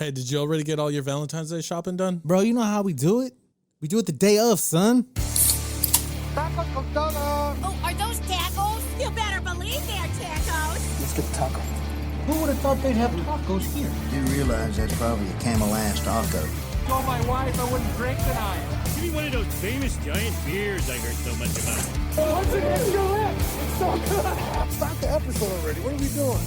Hey, did you already get all your Valentine's Day shopping done? Bro, you know how we do it? We do it the day of, son. Tacos con todo. Oh, are those tacos? You better believe they're tacos. Let's get tacos. Who would have thought they'd have tacos here? You realize that's probably a Camel Ass taco. Told my wife I wouldn't drink tonight. Give me one of those famous giant beers I heard so much about. What's against your lips? It's so good. Start the episode already. What are we doing?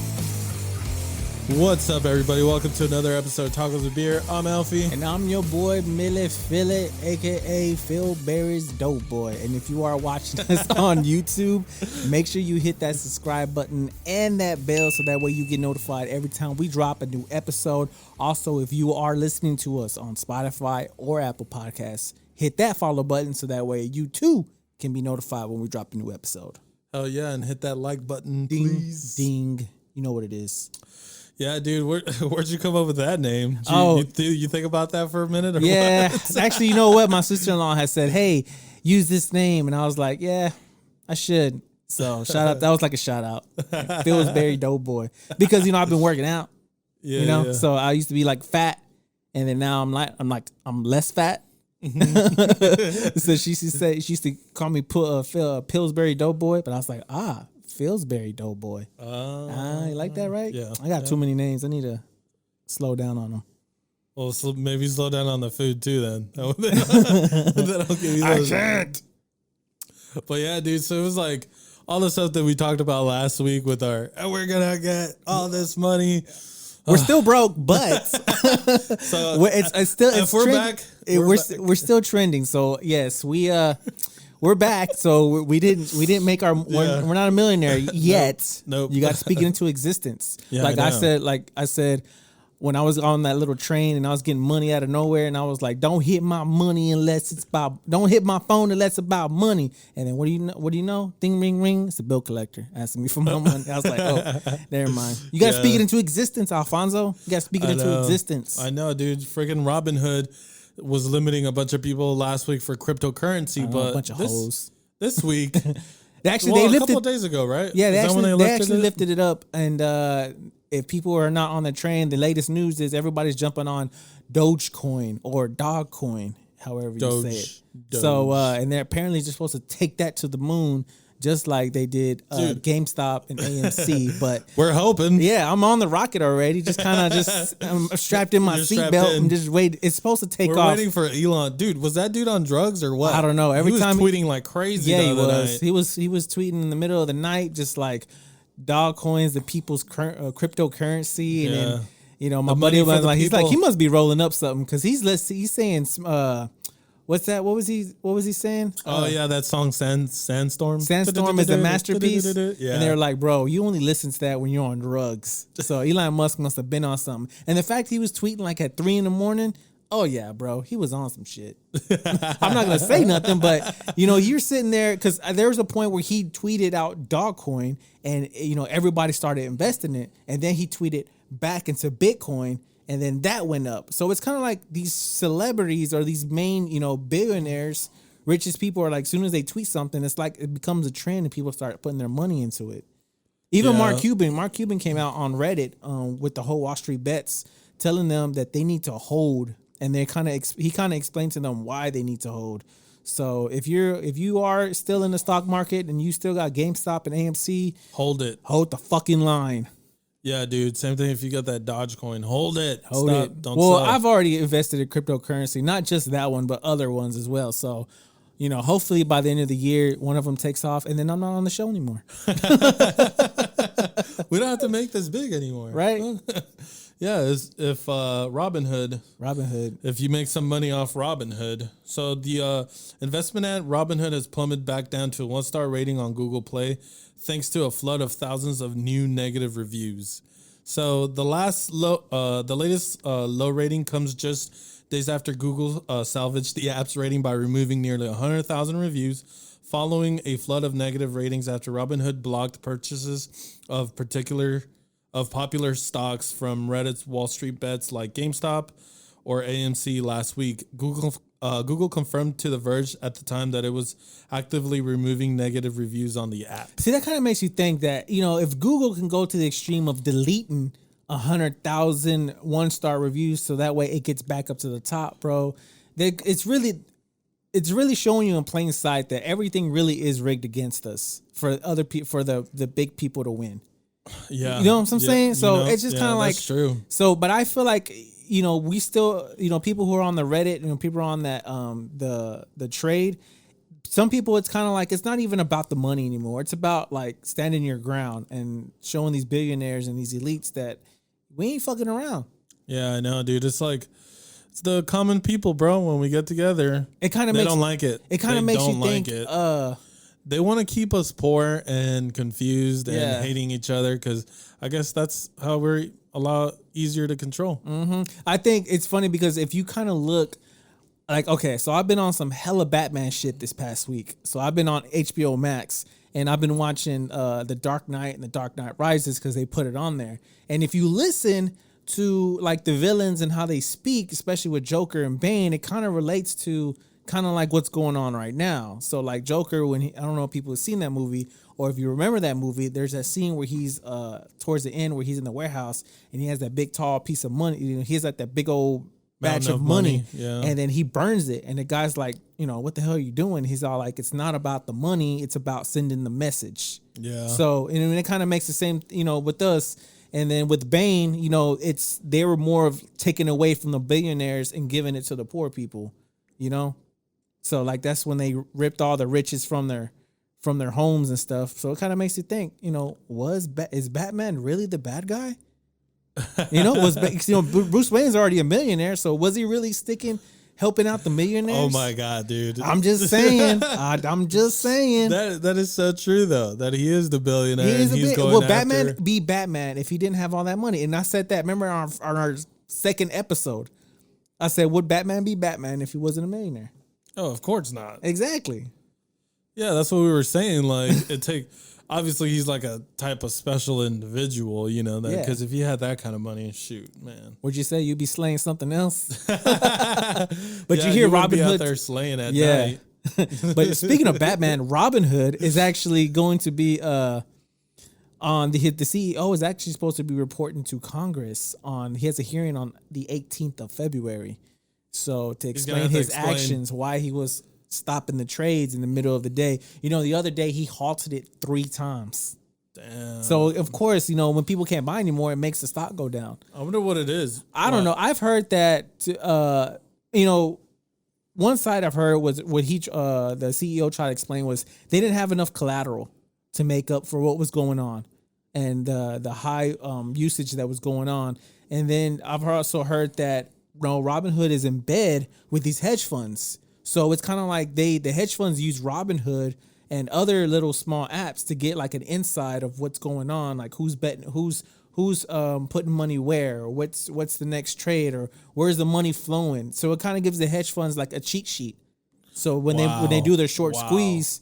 What's up, everybody? Welcome to another episode of Tacos with Beer. I'm Alfie. And I'm your boy, Millie Phillip, a.k.a. Phil Berry's Dope Boy. And if you are watching us on YouTube, make sure you hit that subscribe button and that bell so that way you get notified every time we drop a new episode. Also, if you are listening to us on Spotify or Apple Podcasts, hit that follow button so that way you too can be notified when we drop a new episode. Oh, yeah, and hit that like button, Ding, please. ding. You know what it is. Yeah, dude, where'd you come up with that name? You think about that for a minute? Or Yeah, what? actually, you know what? My sister-in-law has said, hey, use this name. And I was like, yeah, I should. So shout out. That was like a shout out. Phil's Berry Dope Boy. Because, I've been working out, Yeah. So I used to be like fat. And then now I'm less fat. So she used to call me Pillsbury Dope Boy. But I was like, Pillsbury Dope Boy. You like that, right? Yeah. I got too many names. I need to slow down on them. Well, so maybe slow down on the food too then. That'll give you those. I can't. But yeah, dude, so it was like all the stuff that we talked about last week with we're going to get all this money. We're still broke, but So it's still if we're back. We're still trending. So yes, we're back. So we didn't make our we're not a millionaire yet. Nope. You got to speak it into existence. Yeah, I said when I was on that little train and I was getting money out of nowhere and I was like, don't hit my money don't hit my phone unless it's about money. And then what do you know? Ding ring ring. It's a bill collector asking me for my money. I was like, oh, never mind. You got to speak it into existence, Alfonso. You got to speak it into existence. I know, dude. Freaking Robinhood was limiting a bunch of people last week for cryptocurrency, but a bunch of hoes. This week, they lifted a couple of days ago, right? Yeah, they actually it? lifted it up. And if people are not on the train, the latest news is everybody's jumping on Dogecoin or Dogcoin, however you say it. Doge. So, and they're apparently just supposed to take that to the moon, just like they did GameStop and AMC. But we're hoping. Yeah, I'm on the rocket already. Just kind of I'm strapped in my seatbelt and just wait. It's supposed to take off. We're waiting for Elon. Dude, was that dude on drugs or what? I don't know. Every time he was tweeting like crazy. Yeah, the he other was. night. He was tweeting in the middle of the night, just like dog coins, the people's cryptocurrency, and then my buddy was like, he's like, he must be rolling up something because he's saying what's that? What was he saying? Oh yeah, that song Sandstorm. Sandstorm is a masterpiece. Yeah. And they're like, bro, you only listen to that when you're on drugs. So Elon Musk must have been on something. And the fact he was tweeting like at 3 a.m, oh yeah, bro, he was on some shit. I'm not gonna say nothing, but you're sitting there because there was a point where he tweeted out Dogcoin, and everybody started investing in it, and then he tweeted back into Bitcoin, and then that went up. So it's kind of like these celebrities or these main billionaires, richest people are like, as soon as they tweet something, it's like it becomes a trend, and people start putting their money into it. Even Mark Cuban came out on Reddit with the whole Wall Street bets, telling them that they need to hold. And he kind of explained to them why they need to hold. So if you are still in the stock market and you still got GameStop and AMC, hold the fucking line. Yeah, dude. Same thing if you got that Dogecoin. Hold it. Hold Stop. it. Don't well, sell. I've already invested in cryptocurrency, not just that one, but other ones as well. So, hopefully by the end of the year, one of them takes off, and then I'm not on the show anymore. We don't have to make this big anymore, right? Yeah, if Robinhood, if you make some money off Robinhood. So the investment at Robinhood has plummeted back down to a 1-star rating on Google Play, thanks to a flood of thousands of new negative reviews. So the latest low rating comes just days after Google salvaged the app's rating by removing nearly 100,000 reviews, following a flood of negative ratings after Robinhood blocked purchases of popular stocks from Reddit's Wall Street bets like GameStop or AMC last week. Google confirmed to The Verge at the time that it was actively removing negative reviews on the app. See, that kind of makes you think that, if Google can go to the extreme of deleting 100,000 one-star reviews, so that way it gets back up to the top, bro. It's really showing you in plain sight that everything really is rigged against us for other people, for the big people to win. Yeah, you know what I'm saying. So it's just kind of like that's true. So, but I feel like we still people who are on the Reddit, people are on that the trade. Some people, it's kind of like it's not even about the money anymore. It's about like standing your ground and showing these billionaires and these elites that we ain't fucking around. Yeah, I know, dude. It's like it's the common people, bro. When we get together, It kind of they makes don't like it. It kind of makes you think. They want to keep us poor and confused Yeah. and hating each other because I guess that's how we're a lot easier to control. I think it's funny because if you kind of look like, okay, so I've been on some hella Batman shit this past week. So I've been on HBO Max and I've been watching The Dark Knight and The Dark Knight Rises because they put it on there. And if you listen to like the villains and how they speak, especially with Joker and Bane, it kind of relates to kind of like what's going on right now. So like Joker, I don't know if people have seen that movie or if you remember that movie, there's that scene where he's towards the end where he's in the warehouse and he has that big tall piece of money. He has like that big old batch of money. Yeah. And then he burns it. And the guy's like, what the hell are you doing? He's all like, it's not about the money. It's about sending the message. Yeah. So, and it kind of makes the same, with us. And then with Bane, they were more of taking away from the billionaires and giving it to the poor people, So like that's when they ripped all the riches from their homes and stuff. So it kind of makes you think, is Batman really the bad guy? Bruce Wayne's already a millionaire, so was he really helping out the millionaires? Oh my god, dude! I'm just saying. I'm just saying. That is so true though. That he is the billionaire. He's going. Well, Batman be Batman if he didn't have all that money. And I said that. Remember on our second episode, I said, would Batman be Batman if he wasn't a millionaire? Oh, of course not. Exactly. Yeah, that's what we were saying. Like obviously he's like a type of special individual, because if he had that kind of money, shoot, man. Would you say you'd be slaying something else? But yeah, you hear Robin be Hood out there slaying at night. But speaking of Batman, Robin Hood is actually going to be on the CEO is actually supposed to be reporting to Congress he has a hearing on the 18th of February. So to explain his actions, why he was stopping the trades in the middle of the day. The other day he halted it 3 times. Damn. So of course, when people can't buy anymore, it makes the stock go down. I wonder what it is. I don't know. I've heard that one side I've heard was what the CEO tried to explain was they didn't have enough collateral to make up for what was going on and the high usage that was going on. And then I've also heard that Robinhood is in bed with these hedge funds. So it's kind of like the hedge funds use Robinhood and other little small apps to get like an insight of what's going on, like who's betting, who's putting money where, or what's the next trade, or where's the money flowing. So it kind of gives the hedge funds like a cheat sheet. So when they do their short squeeze,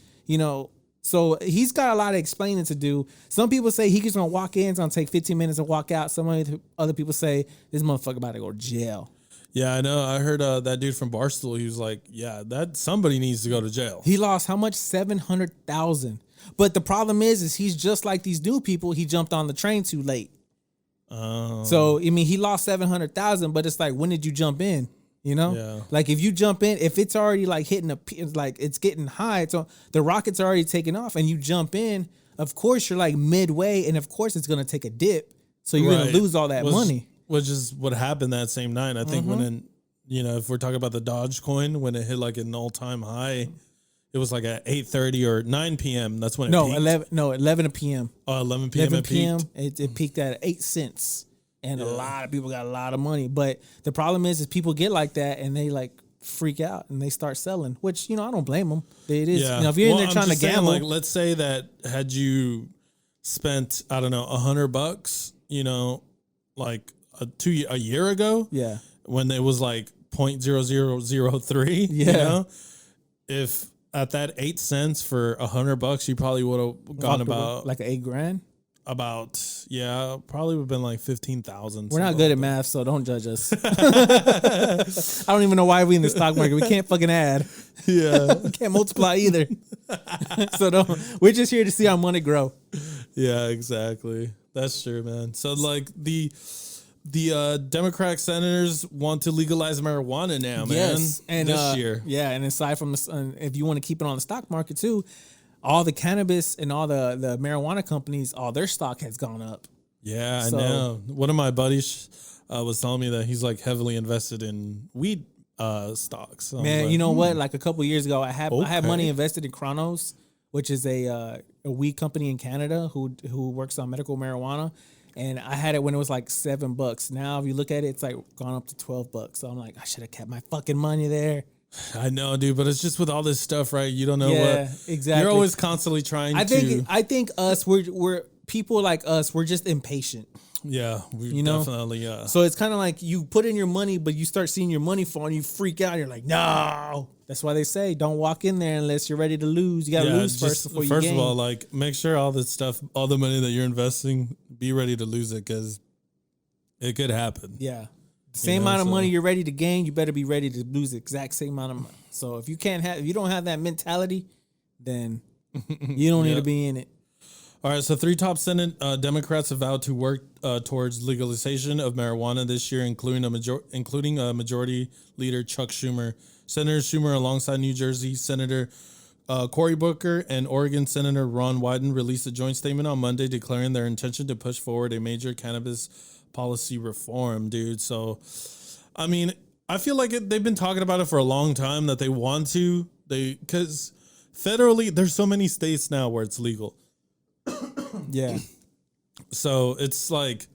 so he's got a lot of explaining to do. Some people say he's just gonna walk in, it's gonna take 15 minutes and walk out. Some other people say this motherfucker about to go to jail. Yeah, I know. I heard that dude from Barstool. He was like, "Yeah, that somebody needs to go to jail." He lost how much? 700,000. But the problem is he's just like these new people. He jumped on the train too late. Oh. So he lost 700,000. But it's like, when did you jump in? Yeah. Like if you jump in, if it's already like it's getting high, so the rocket's already taking off, and you jump in. Of course, you're like midway, and of course it's gonna take a dip. So you're gonna lose all that money. Which is what happened that same night. I think when if we're talking about the Dogecoin, when it hit like an all-time high, it was like at 8:30 or 9 p.m. That's when it peaked. 11 p.m. Oh, 11 p.m. 11 p.m. Peaked. It peaked at 8 cents. And a lot of people got a lot of money. But the problem is people get like that and they like freak out and they start selling, which, I don't blame them. It is. Yeah. If you're in there trying to gamble. Like, let's say that had you spent, I don't know, $100, like a year ago. Yeah. When it was like 0.0003. Yeah. If at that 8 cents for $100, you probably would have gone about like $8,000. Probably would have been like 15,000. We're not good at math, so don't judge us. I don't even know why we in the stock market. We can't fucking add. Yeah. We can't multiply either. So we're just here to see our money grow. Yeah, exactly. That's true, man. So like the Democratic senators want to legalize marijuana now, man. Yes, and this year. Yeah, and aside from if you want to keep it on the stock market too, all the cannabis and all the marijuana companies, all their stock has gone up. Yeah, I know. One of my buddies was telling me that he's like heavily invested in weed stocks. So man, like, you know what? Like a couple years ago, I had Okay. money invested in Chronos, which is a weed company in Canada who works on medical marijuana. And I had it when it was like $7. Now, if you look at it, it's like gone up to $12. So I'm like, I should have kept my fucking money there. I know, dude, but it's just with all this stuff, right? You don't know Yeah, what. exactly. You're always constantly trying I to. think us, we're people like us, we're just impatient. Yeah, we You know? definitely. So it's kind of like you put in your money, but you start seeing your money fall and you freak out. You're like, no. That's why they say don't walk in there unless you're ready to lose. You got to lose first before you gain. First of all, like make sure all this stuff, all the money that you're investing, be ready to lose it because it could happen. Yeah. The same amount of money you're ready to gain, you better be ready to lose the exact same amount of money. So if you don't have that mentality, then you don't need to be in it. All right, so 3 top Senate Democrats have vowed to work towards legalization of marijuana this year, including a majority leader Chuck Schumer. Senator Schumer, alongside New Jersey Senator Cory Booker and Oregon Senator Ron Wyden, released a joint statement on Monday declaring their intention to push forward a major cannabis policy reform, dude. So, I mean, I feel like they've been talking about it for a long time that they want to. Because federally, there's so many states now where it's legal. Yeah. So it's like,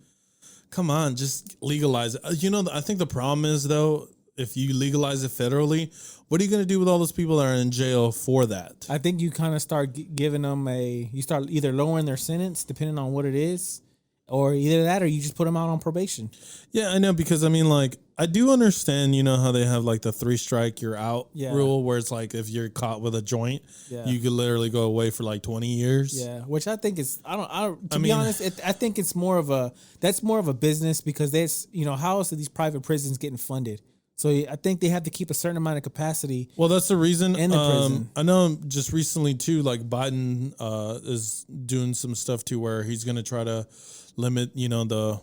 come on, just legalize it. You know, I think the problem is, though, if you legalize it federally, what are you going to do with all those people that are in jail for that? I think you kind of start giving them you start either lowering their sentence, depending on what it is, or either that or you just put them out on probation. Yeah, I know, because I mean, like, I do understand, you know, how they have like the 3 strike you're out rule, where it's like if you're caught with a joint, you could literally go away for like 20 years. Yeah, which I think is to be honest, I think it's more of a business, because that's, you know, how else are these private prisons getting funded? So I think they have to keep a certain amount of capacity. Well, that's the reason. In the prison. I know just recently too, like Biden is doing some stuff too, where he's going to try to limit, you know, the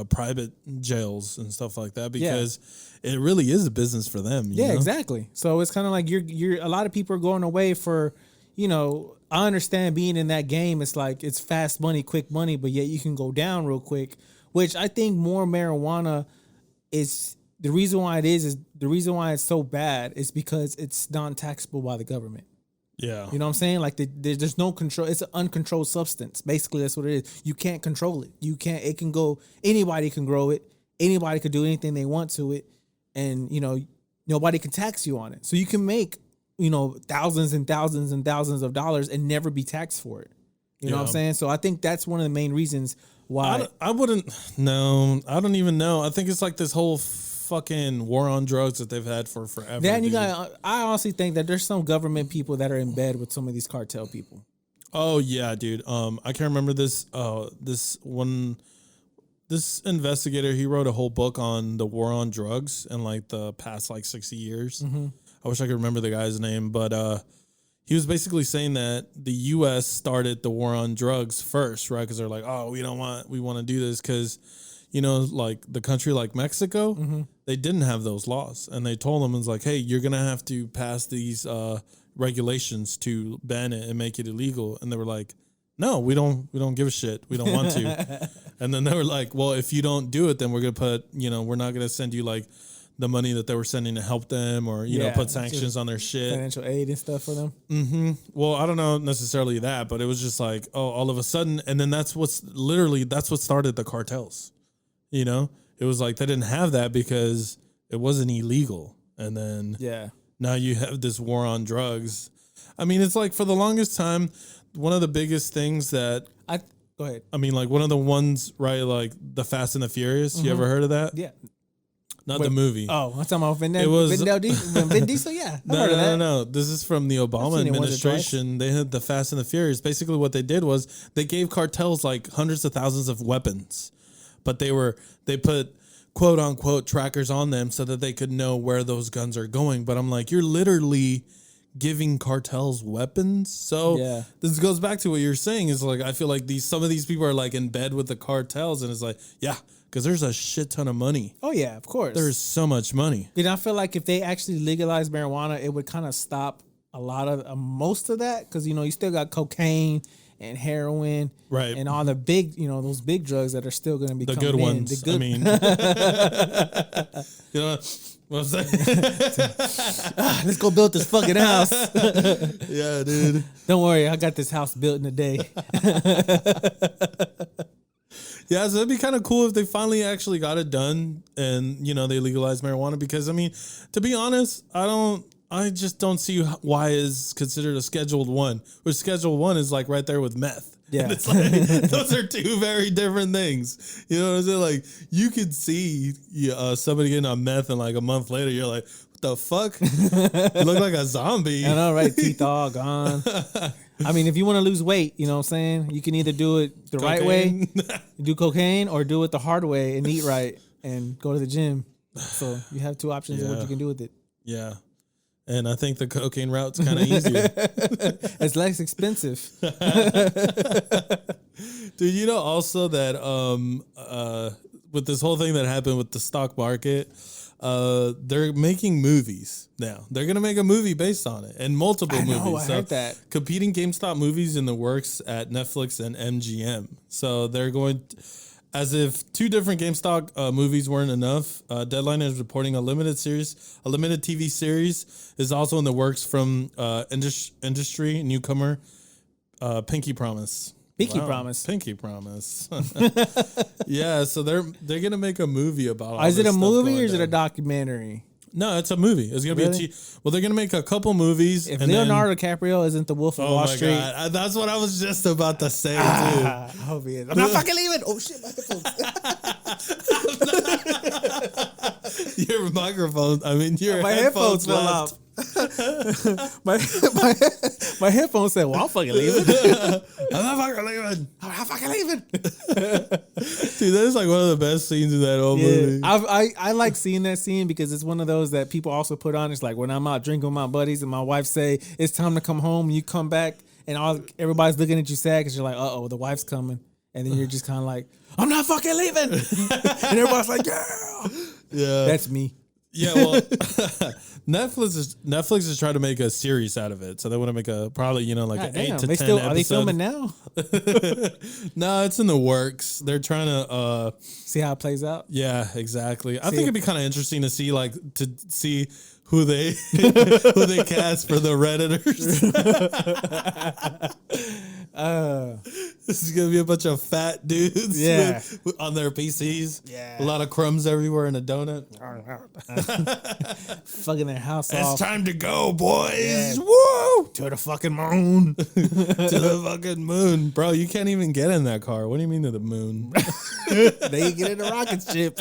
private jails and stuff like that, because it really is a business for them. You know? Exactly. So it's kind of like you're a lot of people are going away for, you know, I understand being in that game. It's like it's fast money, quick money, but yet you can go down real quick, which I think more marijuana is. The reason why it's so bad is because it's non-taxable by the government. Yeah. You know what I'm saying? Like there's no control. It's an uncontrolled substance. Basically, that's what it is. You can't control it. It can go, anybody can grow it. Anybody could do anything they want to it. And, you know, nobody can tax you on it. So you can make, you know, thousands and thousands and thousands of dollars and never be taxed for it. You know what I'm saying? So I think that's one of the main reasons why. I don't even know. I think it's like this whole fucking war on drugs that they've had for forever. Then I honestly think that there's some government people that are in bed with some of these cartel people. Oh yeah, dude. I can't remember this. This investigator, he wrote a whole book on the war on drugs in like the past like 60 years. Mm-hmm. I wish I could remember the guy's name, but he was basically saying that the U.S. started the war on drugs first, right? Because they're like, oh, we want to do this because, you know, like the country like Mexico, they didn't have those laws, and they told them, it's like, hey, you're gonna have to pass these regulations to ban it and make it illegal, and they were like, no, we don't give a shit, we don't want to. And then they were like, well, if you don't do it, then we're gonna put, you know, we're not gonna send you like the money that they were sending to help them, or you know, put sanctions on their shit, financial aid and stuff for them. Well, I don't know necessarily that, but it was just like, oh, all of a sudden, and then that's what started the cartels. You know, it was like they didn't have that because it wasn't illegal, and then now you have this war on drugs. I mean, it's like for the longest time, one of the biggest things that go ahead. I mean, like one of the ones, right? Like the Fast and the Furious. You ever heard of that? Yeah. Not the movie. Oh, I'm talking about Vin Diesel. Yeah, No. This is from the Obama administration. They had the Fast and the Furious. Basically, what they did was they gave cartels like hundreds of thousands of weapons, but they put quote unquote trackers on them so that they could know where those guns are going. But I'm like, you're literally giving cartels weapons. So this goes back to what you're saying is like, I feel like some of these people are like in bed with the cartels, and it's like, yeah, because there's a shit ton of money. Oh yeah, of course. There's so much money. And I feel like if they actually legalize marijuana, it would kind of stop a lot of most of that, because you still got cocaine and heroin, right, and all the big, those big drugs that are still going to be the good ones. I mean, what I'm saying? Let's go build this fucking house. Yeah, dude. Don't worry, I got this house built in a day. Yeah, so it'd be kind of cool if they finally actually got it done and they legalized marijuana, because I mean, to be honest, I just don't see why is considered a Scheduled 1, which Schedule 1 is like right there with meth. Yeah. And it's like, those are two very different things. You know what I'm saying? Like, you could see somebody getting on meth and like a month later, you're like, what the fuck? You look like a zombie. I know, right? Teeth all gone. I mean, if you want to lose weight, you know what I'm saying? You can either do it the right way, do cocaine, or do it the hard way and eat right and go to the gym. So you have two options of what you can do with it. Yeah. And I think the cocaine route's kind of easier. It's less expensive. Dude, also that with this whole thing that happened with the stock market, they're making movies now. They're going to make a movie based on it, and multiple movies. I heard that. Competing GameStop movies in the works at Netflix and MGM. So they're going... As if two different GameStop movies weren't enough, Deadline is reporting a limited TV series is also in the works from industry newcomer Pinky Promise. Pinky Promise. Yeah, so they're gonna make a movie about. Is it a movie or is it a documentary? No, it's a movie. It's gonna be they're gonna make a couple movies. If Leonardo DiCaprio isn't the Wolf of Wall Street, God. That's what I was just about to say too. I hope he is. I'm not fucking leaving. Oh shit, my headphones. Your microphone. I mean, your my headphones fell off. my headphones said, "Well, I'm fucking leaving. I'm not fucking leaving. I'm not fucking leaving." Dude, that is like one of the best scenes in that whole movie. I like seeing that scene because it's one of those that people also put on. It's like when I'm out drinking with my buddies and my wife say it's time to come home, and you come back and everybody's looking at you sad because you're like, uh-oh, the wife's coming, and then you're just kind of like, I'm not fucking leaving, and everybody's like, yeah, that's me. Yeah, well, Netflix is trying to make a series out of it, so they want to make probably like an 8 to 10 episode. Are they filming now? No, it's in the works. They're trying to see how it plays out. Yeah, exactly. I think it'd be kind of interesting to see who they cast for the Redditors. This is gonna be a bunch of fat dudes on their PCs. Yeah, a lot of crumbs everywhere in a donut. Fucking their house off. It's time to go, boys. Yeah. Woo! To the fucking moon. To the fucking moon. Bro, you can't even get in that car. What do you mean to the moon? They can get in a rocket ship.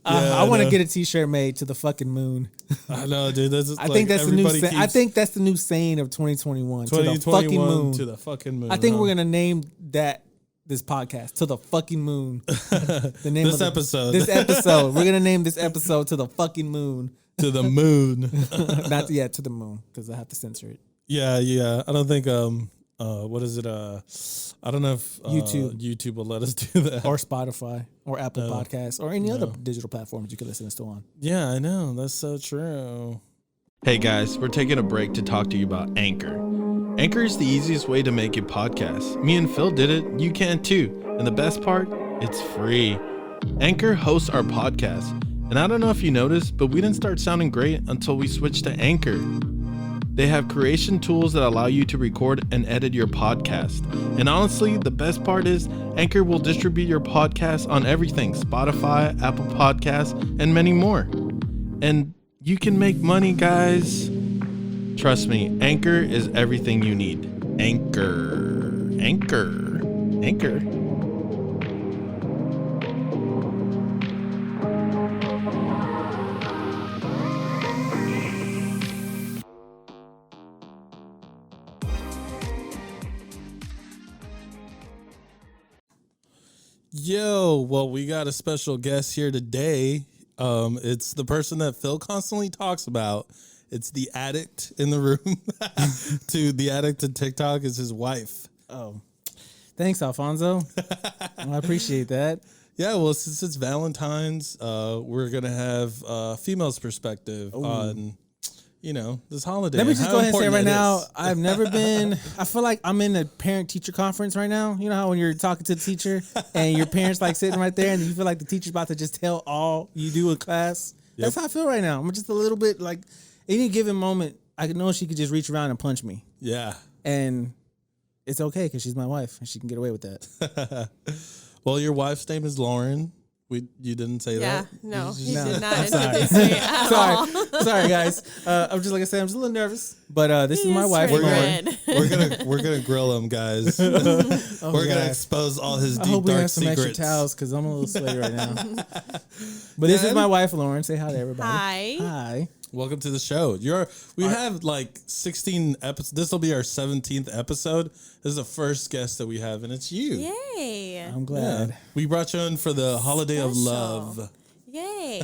I want to get a T-shirt made to the fucking moon. I know, dude. I think that's the new. I think that's the new saying of 2021. 2021 to the fucking moon. To the fucking moon. I think we're gonna name this podcast to the fucking moon. The name this episode. This episode. We're gonna name this episode to the fucking moon. To the moon. Not yet to the moon because I have to censor it. Yeah. I don't think. What is it? I don't know if YouTube will let us do that, or Spotify, or Apple Podcasts, or any other digital platforms you can listen to us on. Yeah, I know. That's so true. Hey guys, we're taking a break to talk to you about Anchor. Anchor is the easiest way to make a podcast. Me and Phil did it. You can too. And the best part, it's free. Anchor hosts our podcast. And I don't know if you noticed, but we didn't start sounding great until we switched to Anchor. They have creation tools that allow you to record and edit your podcast. And honestly, the best part is Anchor will distribute your podcast on everything: Spotify, Apple Podcasts, and many more. And you can make money, guys. Trust me, Anchor is everything you need. Anchor. Yo, well, we got a special guest here today. It's the person that Phil constantly talks about, It's the addict in the room. To the addict to TikTok is his wife. Oh, thanks, Alfonso. I appreciate that. Yeah, well, since it's Valentine's, we're gonna have female's perspective on, this holiday. Let me just how go ahead and say important right it now, is. I've never been. I feel like I'm in a parent-teacher conference right now. You know how when you're talking to the teacher and your parents like sitting right there, and you feel like the teacher's about to just tell all you do in class. That's how I feel right now. I'm just a little bit like, any given moment, I know she could just reach around and punch me. Yeah. And it's okay because she's my wife and she can get away with that. Well, your wife's name is Lauren. You didn't say that. No, You he just- did not introduce me at all. Sorry, guys. I'm just like I said, I'm just a little nervous, but this is my wife, turning Lauren. red. we're gonna grill him, guys. We're gonna expose all his I deep hope we dark have some extra secrets. towels because I'm a little sweaty right now. But this is my wife, Lauren. Say hi to everybody. Hi. Hi. Welcome to the show. We have like 16 episodes. This will be our 17th episode. This is the first guest that we have, and it's you. Yay. I'm glad. We brought you in for the holiday of Special. love. Yay.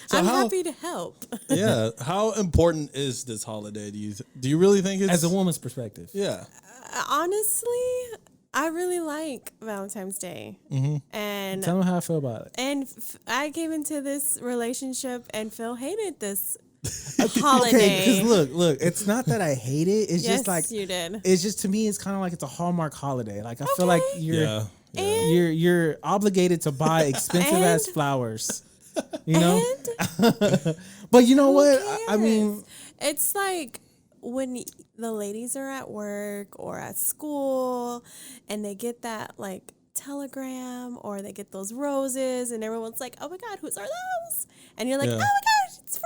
So I'm how- happy to help. Yeah. How important is this holiday? Do you really think it's As a woman's perspective. Yeah. Honestly, I really like Valentine's Day. And Tell me how I feel about it. and I came into this relationship and Phil hated this Okay, holiday. because look, it's not that I hate it. It's yes, just like you did. it's just to me, it's kind of like it's a Hallmark holiday. Like I feel like Yeah. you're obligated to buy expensive ass flowers. You know, And but you know who what? cares? I mean, it's like when the ladies are at work or at school and they get that like telegram or they get those roses and everyone's like, oh my God, whose are those? And you're like, Yeah. oh my gosh, it's for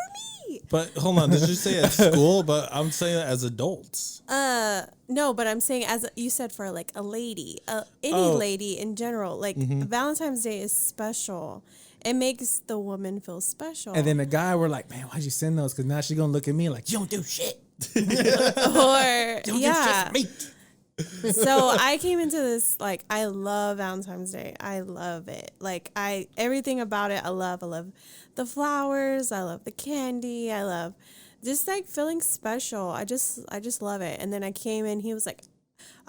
me. But hold on, did you say at school? But I'm saying as adults. No, but I'm saying as you said for like a lady, any lady in general, like Valentine's Day is special. It makes the woman feel special. and then the guy were like, man, why'd you send those? Because now she's gonna look at me like you don't do shit. or Don't yeah. do shit for me. So I came into this like I love Valentine's Day. I love it. Like everything about it I love. I love the flowers, I love the candy, I love just like feeling special. I just love it. And then I came in, he was like,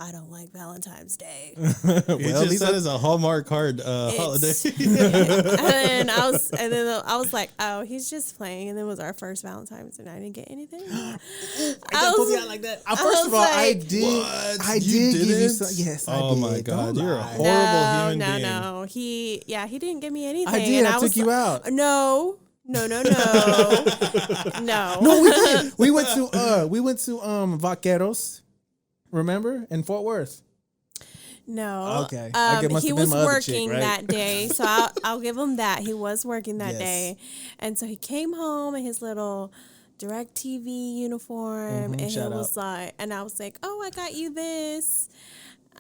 I don't like Valentine's Day. He just said it's a Hallmark card holiday. and then I was like, oh, he's just playing. And then it was our first Valentine's and I didn't get anything. I pulled you out like that. First of all, I like, did. What? I You did give you didn't? some. Yes, I Oh did. my God, Don't you're a lie. horrible human being. No. He didn't give me anything. I did. And I was took you out. No. No. No, we did. We went to Vaqueros. Remember, in Fort Worth. No. Okay. I guess must he have been was my other chick, working right? that day, so I'll give him that. He was working that Yes. day, and so he came home in his little DirecTV uniform, and he shout was like, and I was like, "Oh, I got you this."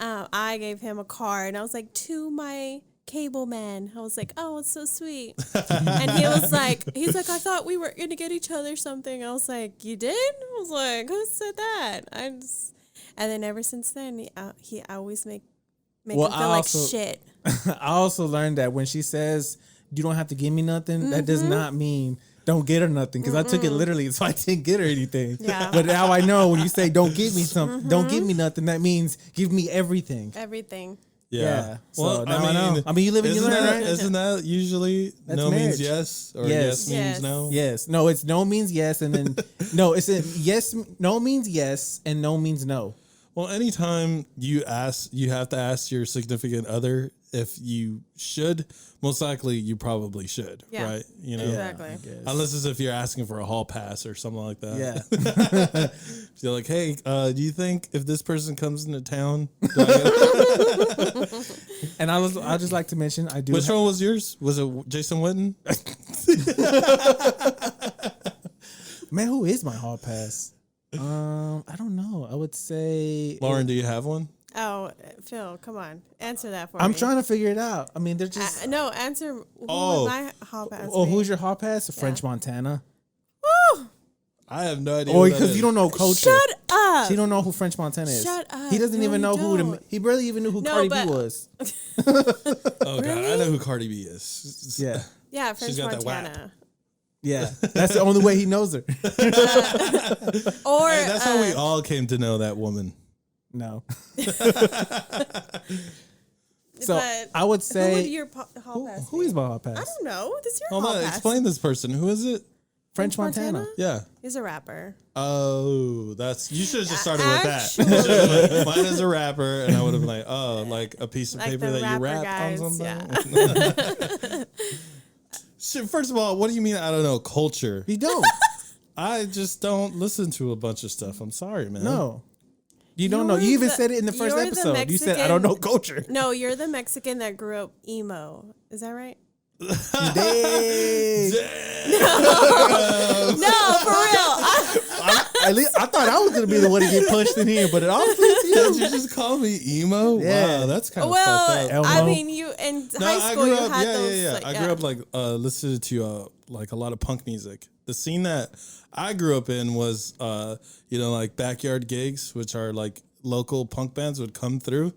I gave him a card, and I was like, "To my cable man." I was like, "Oh, it's so sweet," and he's like, "I thought we were gonna get each other something." I was like, "You did?" I was like, "Who said that?" And then ever since then, he always make Well, him I feel like also- shit. I also learned that when she says you don't have to give me nothing, that does not mean don't get her nothing. Because I took it literally, so I didn't get her anything. Yeah. But now I know when you say don't give me something, don't give me nothing, that means give me everything. Everything. Yeah. So now I know. I mean, you live and you isn't learn, that- right? Isn't that usually That's no marriage. means yes or Yes. yes means Yes. no? Yes. No, it's no means yes, and then no, it's a yes. No means yes, and no means no. Well, anytime you have to ask your significant other if you should. Most likely, you probably should, Yeah. right? You know, Exactly. unless it's if you're asking for a hall pass or something like that. Yeah. You're like, hey, do you think if this person comes into town, do I get And I just like to mention I do. which one was yours? Was it Jason Witten? Man, who is my hall pass? I don't know. I would say Lauren, do you have one? Oh, Phil, come on, answer that for me. I'm trying to figure it out. I mean, they're just. No, answer. Who Oh. would my hall pass? Oh, be? who's your hall pass? French Montana. Woo! I have no idea. Oh, who that because is. you don't know culture. Shut up. She don't know who French Montana is. Shut up. He doesn't No, even you know who don't. he barely even knew who No, Cardi but- B was. Oh god, I know who Cardi B is. Yeah. Yeah, French got that whap. Montana. Yeah, that's the only way he knows her. Or Hey, that's how we all came to know that woman. No. So but I would who say would your hall pass? who be? is my hall I pass? don't know. This is your Hold hall on, pass. explain this person. Who is it? French Montana. Yeah. He's a rapper. Oh, that's you should have just started with Actually- that. You should've been like, mine is a rapper, and I would have been like, oh, like a piece of Like paper the that you rapper rap guys, on something. yeah. Shit, first of all, what do you mean? I don't know culture. You don't. I just don't listen to a bunch of stuff. I'm sorry, man. No. You don't know. You're You even the- said it in the first you're the episode. You said I Mexican- don't know culture. No, you're the Mexican that grew up emo. Is that right? Dang. No, for real. At least I thought I was gonna be the one to get pushed in here, but it honestly it's Did you. you just call me emo? Yeah. Wow, that's kind of Well, fucked up. Elmo. I mean, you in No, high school I grew you up. had Yeah, those. yeah. Like, I grew up like listening to like a lot of punk music. The scene that I grew up in was like backyard gigs, which are like local punk bands would come through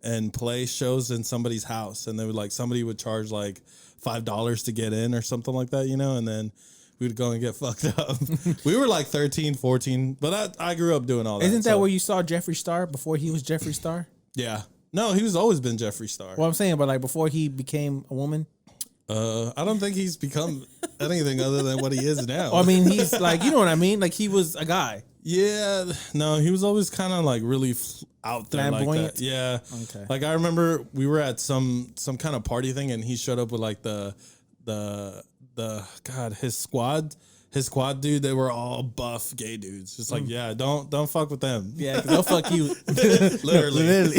and play shows in somebody's house, and they would like somebody would charge like $5 to get in or something like that, and then we would go and get fucked up. We were like 13, 14, but I grew up doing all that. Isn't that so, where you saw Jeffree Star before he was Jeffree Star? Yeah. No, he was always been Jeffree Star. Well, I'm saying, but like before he became a woman. I don't think he's become anything other than what he is now. I mean, he's like, you know what I mean? Like he was a guy. Yeah, no, he was always kind of like really out there like Flamboyant? that. Yeah, Okay. Like I remember we were at some kind of party thing, and he showed up with like the God, his squad dude. They were all buff gay dudes. Just like yeah, don't fuck with them. Yeah, 'cause they'll fuck you. Literally.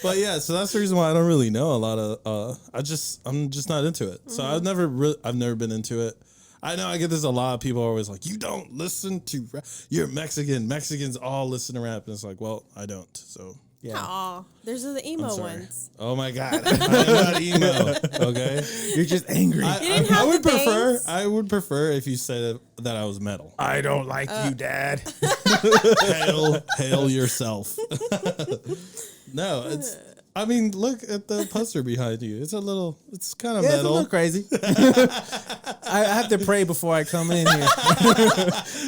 But yeah, so that's the reason why I don't really know a lot of. I'm just not into it. So I've never been into it. I know I get this a lot. Of people are always like, "You don't listen to rap. You're Mexican. Mexicans all listen to rap." And it's like, well, I don't. So Yeah. Aw, there's the I'm emo sorry. ones. Oh my god, I'm not emo. Okay, You're just angry. didn't have would the prefer. bangs? I would prefer if you said that I was metal. I don't like you, Dad. Hail yourself. No, it's. I mean, look at the poster behind you. It's kind of Yeah, it's a metal. little crazy. I have to pray before I come in here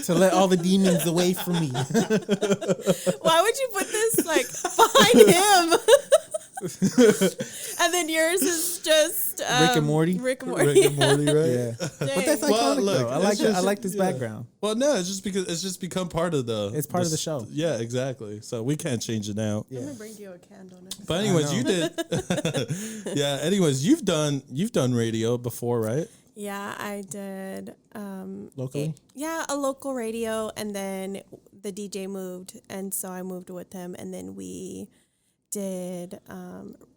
to let all the demons away from me. Why would you put this like behind him? And then yours is just Rick and Morty? Rick and Morty. Rick and Morty, right? Yeah, but Dang. that's Well, iconic look, though. I it's like just- I like this yeah. background. Well, no, it's just because it's just become part of the. It's part of the show. Yeah, exactly. So we can't change it now. I'm gonna bring you a candle next. But anyways, you did. Yeah. Anyways, you've done radio before, right? Yeah, I did. Locally? A local radio, and then the DJ moved, and so I moved with him, and then we did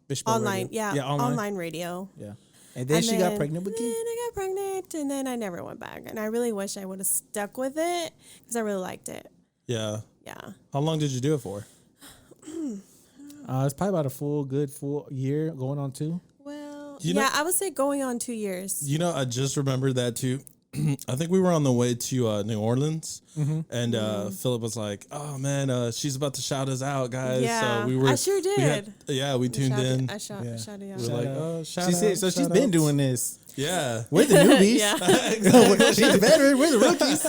Fishbowl online. radio. Yeah, online radio. Yeah, and then she got pregnant with Then you. I got pregnant, and then I never went back, and I really wish I would have stuck with it because I really liked it. Yeah. Yeah. How long did you do it for? It's probably about a full year, going on 2. Well, You know- I would say going on 2 years. You know, I just remembered that too. I think we were on the way to New Orleans, and Philip was like, "Oh man, she's about to shout us out, guys." Yeah, so we were. I sure did. we tuned in. I shouted out. We're like, "Oh, shout She said out, so. She's shout been outs." doing this. Yeah. We're the newbies. Yeah. She's the veteran. We're the rookies.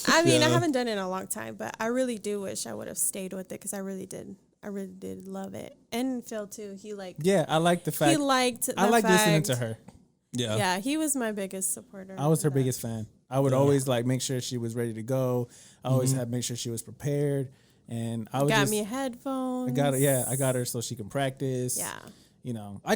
I mean, I Yeah. haven't done it in a long time, but I really do wish I would have stayed with it because I really did. I really did love it. And Phil too. He liked. Yeah, I like the fact. He liked. I the like listening to fact- her. Yeah. Yeah, he was my biggest supporter. I was her of that. biggest fan. I would always like make sure she was ready to go. I always had make sure she was prepared, and I would Got just, me headphones. I got her. Yeah, I got her so she can practice. Yeah. You know, I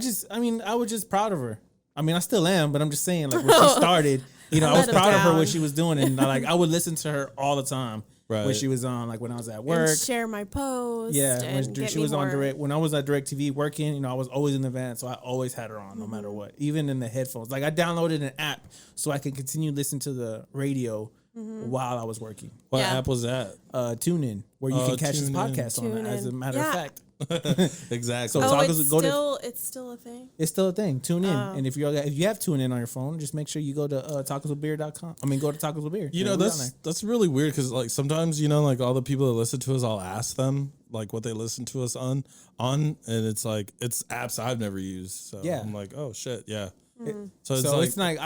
was just proud of her. I mean, I still am, but I'm just saying, like when she started, I was Let 'em proud of her down. what she was doing, and I would listen to her all the time when Right. she was on, like when I was at And work. share my post. Yeah, and when get she me was on more- direct. When I was at DirecTV working, I was always in the van, so I always had her on, no matter what. Even in the headphones, like I downloaded an app so I could continue listening to the radio while I was working. What Yeah. app was that? TuneIn, where you Oh, can catch this TuneIn. podcast on it. As a TuneIn. matter of Yeah. fact, Exactly. So- Oh, Talk it's us- go to- it's still a thing. it's still a thing. Tune in, Oh. and if you have TuneIn on your phone, just make sure you go to tacoswithbeer.com. I mean, go to Tacos with Beer. You know, We're on that's really weird because like sometimes like all the people that listen to us, I'll ask them like what they listen to us on, and it's like it's apps I've never used. So Yeah. I'm like, oh shit, yeah. So it's like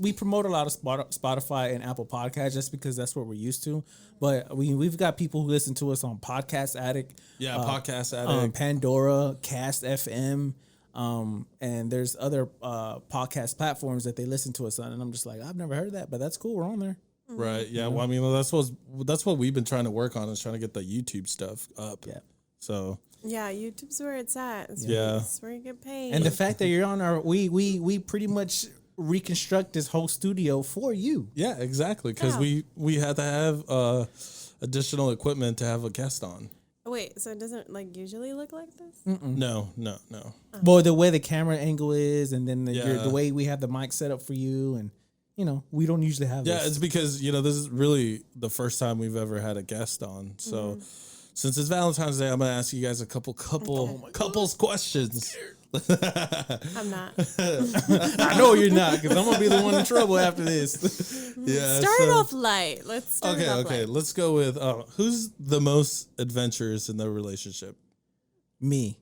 we promote a lot of Spotify and Apple Podcasts just because that's what we're used to. But we've got people who listen to us on Podcast Addict, Podcast Addict, Pandora, Cast FM, and there's other podcast platforms that they listen to us on. And I'm just like, I've never heard of that, but that's cool. We're on there. Right. Yeah. Well, I mean, that's what we've been trying to work on, is trying to get the YouTube stuff up. Yeah. So. Yeah, YouTube's where it's at. It's where you get paid. And the fact that you're on our, we pretty much reconstruct this whole studio for you. Yeah, exactly. Because we had to have additional equipment to have a guest on. Wait, so it doesn't like usually look like this? No. Well, the way the camera angle is, and then the way we have the mic set up for you, and we don't usually have. Yeah, this. it's because this is really the first time we've ever had a guest on. So. Since it's Valentine's Day, I'm gonna ask you guys a couples questions. I'm not. I know you're not, because I'm gonna be the one in trouble after this. Start it off light. Let's start it off light. Let's go with who's the most adventurous in the relationship? Me.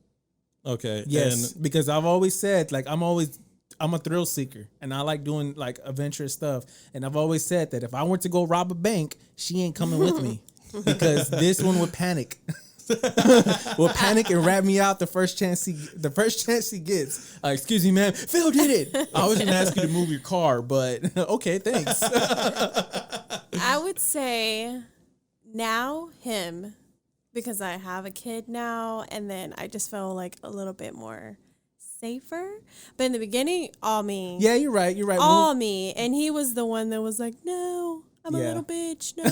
Okay. Yes, because I've always said, like, I'm a thrill seeker, and I like doing like adventurous stuff. And I've always said that if I were to go rob a bank, she ain't coming with me. Because this one would panic. Will panic and rat me out the first chance he gets. Excuse me, ma'am. Phil did it. I was gonna ask you to move your car, but okay, thanks. I would say now him, because I have a kid now, and then I just feel like a little bit more safer. But in the beginning, all me. Yeah, you're right. All me, and he was the one that was like, no. I'm a little bitch, no.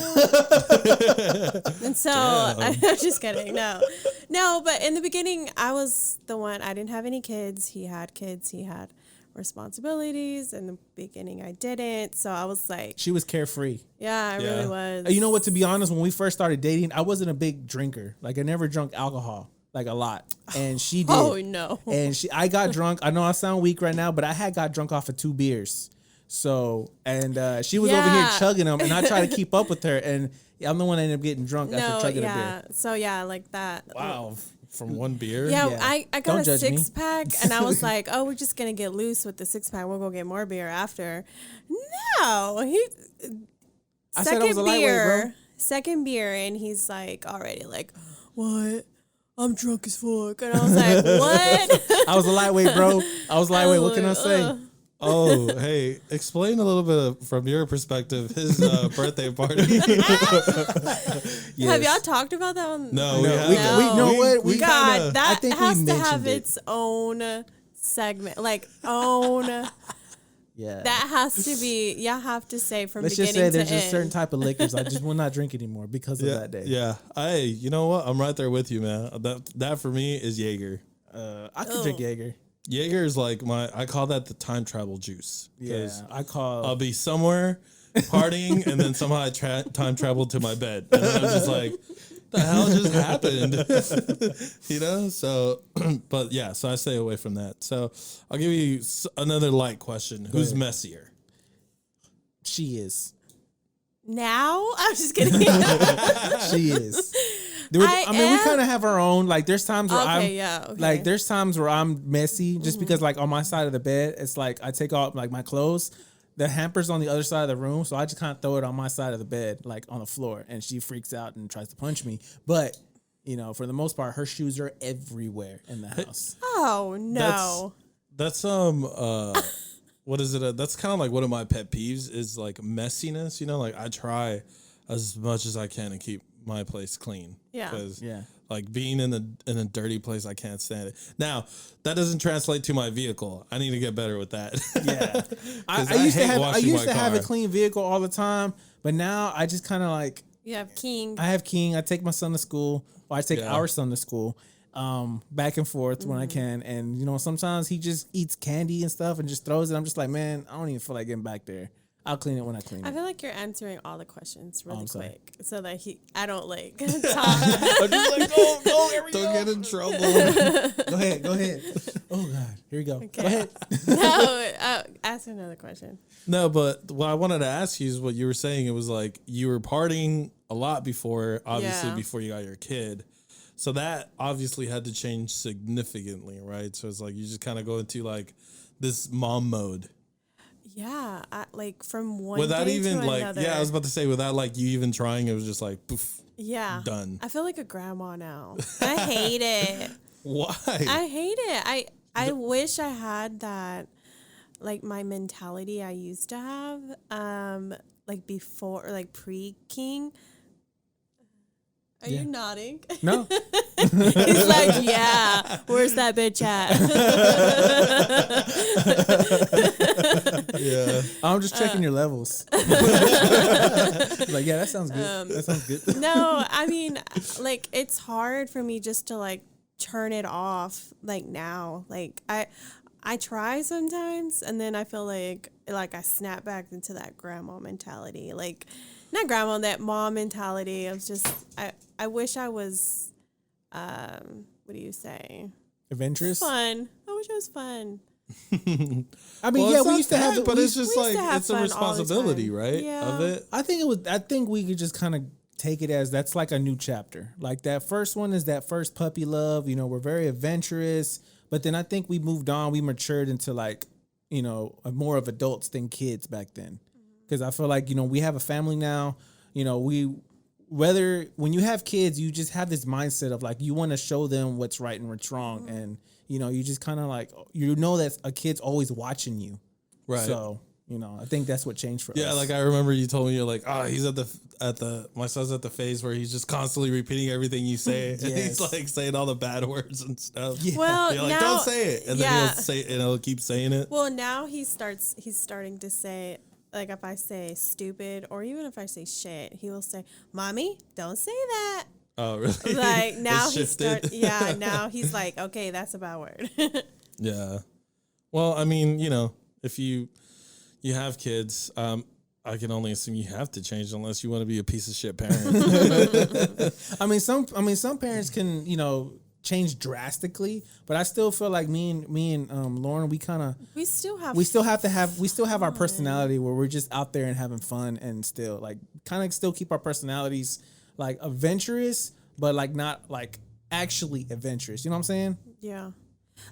And so, I'm just kidding, no. But in the beginning, I was the one, I didn't have any kids. He had kids, he had responsibilities. In the beginning, I didn't. So I was like. She was carefree. Yeah, I really was. You know what, to be honest, when we first started dating, I wasn't a big drinker. Like, I never drunk alcohol. Like, a lot. And she did. Oh, no. And I got drunk. I know I sound weak right now, but I got drunk off of 2 beers. So, and she was over here chugging them, and I tried to keep up with her, and I'm the one that ended up getting drunk after chugging a beer. So, like that. Wow. From 1 beer? Yeah. I got a 6-pack, and I was like, oh, we're just going to get loose with the 6-pack. We'll go get more beer after. No. I said I was a lightweight, bro. Second beer, and he's like already like, what? I'm drunk as fuck. And I was like, what? I was a lightweight, bro. What can I say? Oh, hey, explain a little bit from your perspective his birthday party. Yes. Have y'all talked about that one? No, we know what we God, that has to have its own segment, like own. Yeah, that has to be. Y'all have to say from Let's beginning just say to there's end. a certain type of liquors I just will not drink anymore because of that day. Yeah, you know what? I'm right there with you, man. That for me is Jaeger. I could drink Jaeger. Jaeger is like I call that the time travel juice. Yeah, I'll be somewhere partying and then somehow I time travel to my bed. And I'm just like, the hell just happened? So, but yeah, so I stay away from that. So I'll give you another light question. Who's messier? She is. Now? I'm just kidding. She is. We kind of have our own. Like, there's times where like, there's times where I'm messy just because, like, on my side of the bed, it's like I take off like my clothes. The hamper's on the other side of the room, so I just kind of throw it on my side of the bed, like on the floor, and she freaks out and tries to punch me. But for the most part, her shoes are everywhere in the house. Oh no, that's what is it? That's kind of like one of my pet peeves is like messiness. Like I try as much as I can to keep my place clean. Yeah. Because like being in a dirty place, I can't stand it. Now that doesn't translate to my vehicle. I need to get better with that. Yeah. I used to have a clean vehicle all the time, but now I just kind of like. You have King. I have King. I take my son to school, or I take our son to school, back and forth when I can. And sometimes he just eats candy and stuff and just throws it. I'm just like, man, I don't even feel like getting back there. I'll clean it when I clean it. I feel like you're answering all the questions really quick, so that I don't like talk. I'm just like, go, here we go. Don't get in trouble. Go ahead. Oh God, here we go. Okay. Go ahead. No, ask another question. No, but what I wanted to ask you is what you were saying. It was like you were partying a lot before, obviously before you got your kid. So that obviously had to change significantly, right? So it's like you just kind of go into like this mom mode Yeah, like from one without day even to like another. I was about to say without like you even trying. It was just like poof. Yeah. Done. I feel like a grandma now. I hate it. Why? I hate it. I wish I had that, like my mentality I used to have, like before, or like pre-King. Are you nodding? No. He's like, yeah, where's that bitch at? Yeah. I'm just checking your levels. Like, yeah, that sounds good. That sounds good. No, I mean, like, it's hard for me just to like turn it off like now. Like I try sometimes, and then I feel like I snap back into that grandma mentality. Like, not grandma, that mom mentality. I was just I wish I was what do you say? Adventurous. Fun. I wish I was fun. I mean, Well, yeah, it's we not used to have, that, but it's just we used like to have it's a fun all the responsibility, time. right? Yeah. Of it. I think we could just kind of take it as that's like a new chapter. Like that first one is that first puppy love. You know, we're very adventurous, but then I think we moved on. We matured into like, you know, more of adults than kids back then. Because I feel like, you know, we have a family now. You know, when you have kids, you just have this mindset of like you want to show them what's right and what's wrong, and you know, you just kind of like that a kid's always watching you. Right. So, you know, I think that's what changed for us. Yeah, like I remember you told me you're like, oh, he's my son's at the phase where he's just constantly repeating everything you say, and he's like saying all the bad words and stuff. Yeah. Well, You're like, now, don't say it, and then yeah. he'll say it, and he'll keep saying it. Well, now he's starting to say, like, if I say stupid or even if I say shit, he will say, "Mommy, don't say that." Oh, really? Like now It's now he's like, okay, that's a bad word. Yeah. Well, I mean, you know, if you have kids, I can only assume you have to change unless you want to be a piece of shit parent. I mean, some parents can, you know, change drastically, but I still feel like me and Lauren, we still have our personality where we're just out there and having fun, and still like kind of still keep our personalities like adventurous, but like not like actually adventurous. You know what I'm saying? Yeah.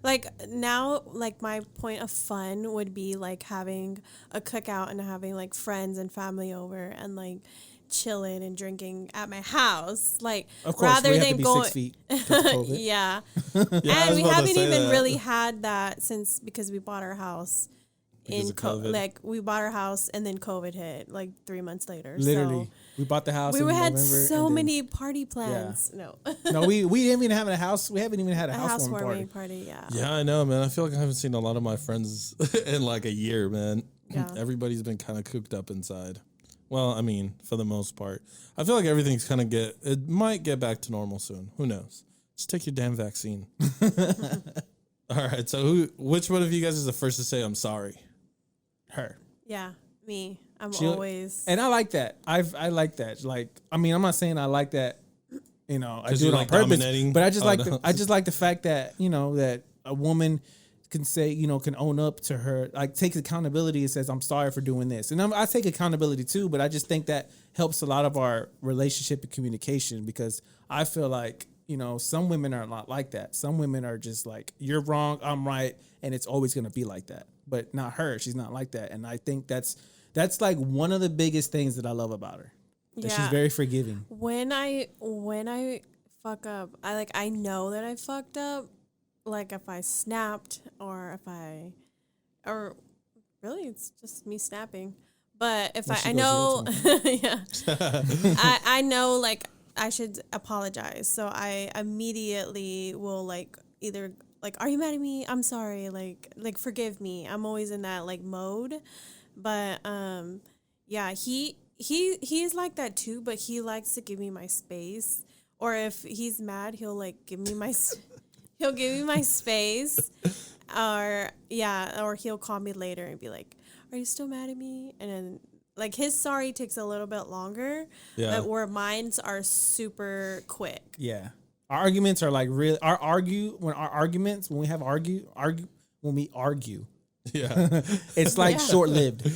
Like now, like my point of fun would be like having a cookout and having like friends and family over and like chilling and drinking at my house. Like Of course, rather we have than to be going 6 feet. 'Cause of COVID. Yeah. Yeah, I And was we about to haven't say even that. really had that because we bought our house Because of COVID. like we bought our house and then COVID hit like 3 months later. Literally, So we bought the house. we in had November, so and then- many party plans. No. No, we didn't even have a house. We haven't even had a A housewarming party. housewarming party, yeah. Yeah, I know, man. I feel like I haven't seen a lot of my friends in like a year, man. Yeah. Everybody's been kind of cooped up inside. Well, I mean, for the most part. I feel like everything's kind of it might get back to normal soon. Who knows? Just take your damn vaccine. All right. So which one of you guys is the first to say I'm sorry? Her. Yeah, me. I'm She- always. And I like that. I like that. Like, I mean, I'm not saying I like that. You know, I 'Cause do you it on like purpose. dominating? But I just Oh, like no. I just like the fact that, you know, that a woman can say, you know, can own up to her, like take accountability and says, I'm sorry for doing this. And I take accountability too, but I just think that helps a lot of our relationship and communication, because I feel like, you know, some women are not like that. Some women are just like, you're wrong, I'm right, and it's always going to be like that. But not her. She's not like that. And I think that's like one of the biggest things that I love about her. That she's Yeah. very forgiving. When I fuck up, I know that I fucked up. Like if I snapped or really it's just me snapping. But if Well, she I goes know, real yeah, I know like I should apologize. So I immediately will like either like, are you mad at me? I'm sorry. Like forgive me. I'm always in that like mode. But yeah, he's like that too. But he likes to give me my space. Or if he's mad, he'll like give me my he'll give me my space. Or he'll call me later and be like, are you still mad at me? And then like his sorry takes a little bit longer. Yeah. But where mine's are super quick. Yeah. Our arguments are like real. When we argue, Yeah. it's like Yeah. short lived.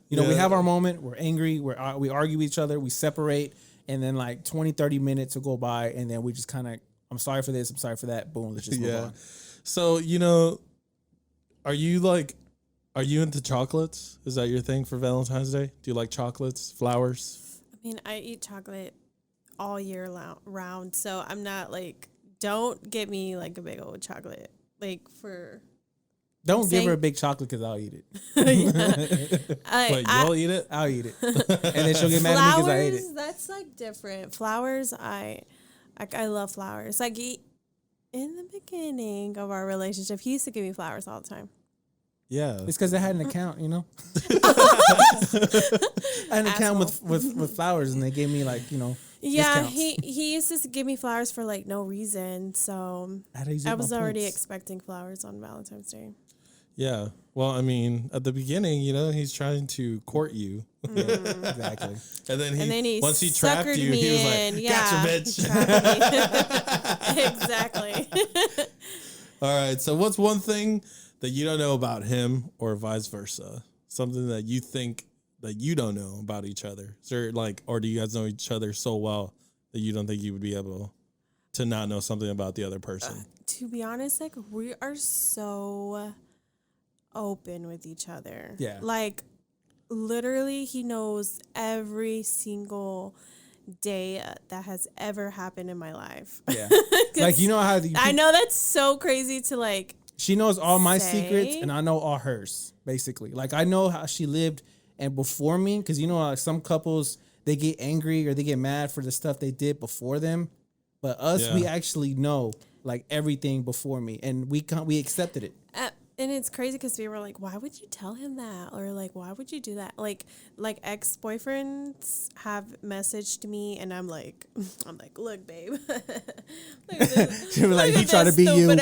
You know, we Yeah. have our moment. We're angry. We argue with each other. We separate. And then like 20, 30 minutes will go by. And then we just kind of, I'm sorry for this. I'm sorry for that. Boom. Let's just move Yeah. on. So, you know, are you like Are you into chocolates? Is that your thing for Valentine's Day? Do you like chocolates, flowers? I mean, I eat chocolate all year round, so I'm not like, don't get me like a big old chocolate. Like for... Don't give her a big chocolate because I'll eat it. Wait, you'll eat it? I'll eat it. And then she'll get mad at me because I ate it. That's like different. Flowers, I love flowers. Like in the beginning of our relationship, he used to give me flowers all the time. Yeah. It's because I had an account, you know? I had an account with flowers, and they gave me like, you know, yeah, discounts. he used to give me flowers for like no reason. So I was already expecting flowers on Valentine's Day. Yeah. Well, I mean, at the beginning, you know, he's trying to court you. Exactly. And then he once he trapped suckered you, me he was in. like, Yeah, gotcha, bitch. Exactly. All right. So what's one thing that you don't know about him or vice versa? Something that you think that you don't know about each other? Is there like, or do you guys know each other so well that you don't think you would be able to not know something about the other person? To be honest, like we are so open with each other. Yeah. Like literally he knows every single day that has ever happened in my life. Yeah. Like, you know how I know that's so crazy to like. She knows all my say. secrets, and I know all hers, basically. Like, I know how she lived and before me, because you know how some couples, they get angry or they get mad for the stuff they did before them. But us, we actually know like everything before me, and we accepted it. And it's crazy because we were like, why would you tell him that? Or like, why would you do that? Like ex-boyfriends have messaged me and I'm like, look, babe. Like, he trying to be you. Right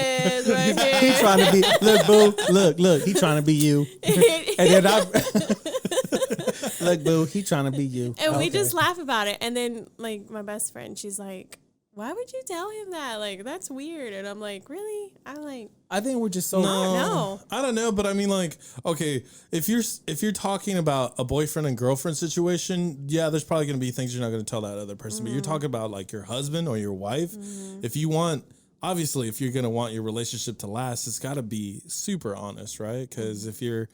He trying to be, look, boo, look, he trying to be you. And then look, boo, he trying to be you. And we just laugh about it. And then like my best friend, she's like, why would you tell him that? Like, that's weird. And I'm like, really? I think we're just so. I don't know, but I mean, like, okay, if you're talking about a boyfriend and girlfriend situation, yeah, there's probably going to be things you're not going to tell that other person. But you're talking about like your husband or your wife. If you want, obviously, if you're going to want your relationship to last, it's got to be super honest, right? Because if you're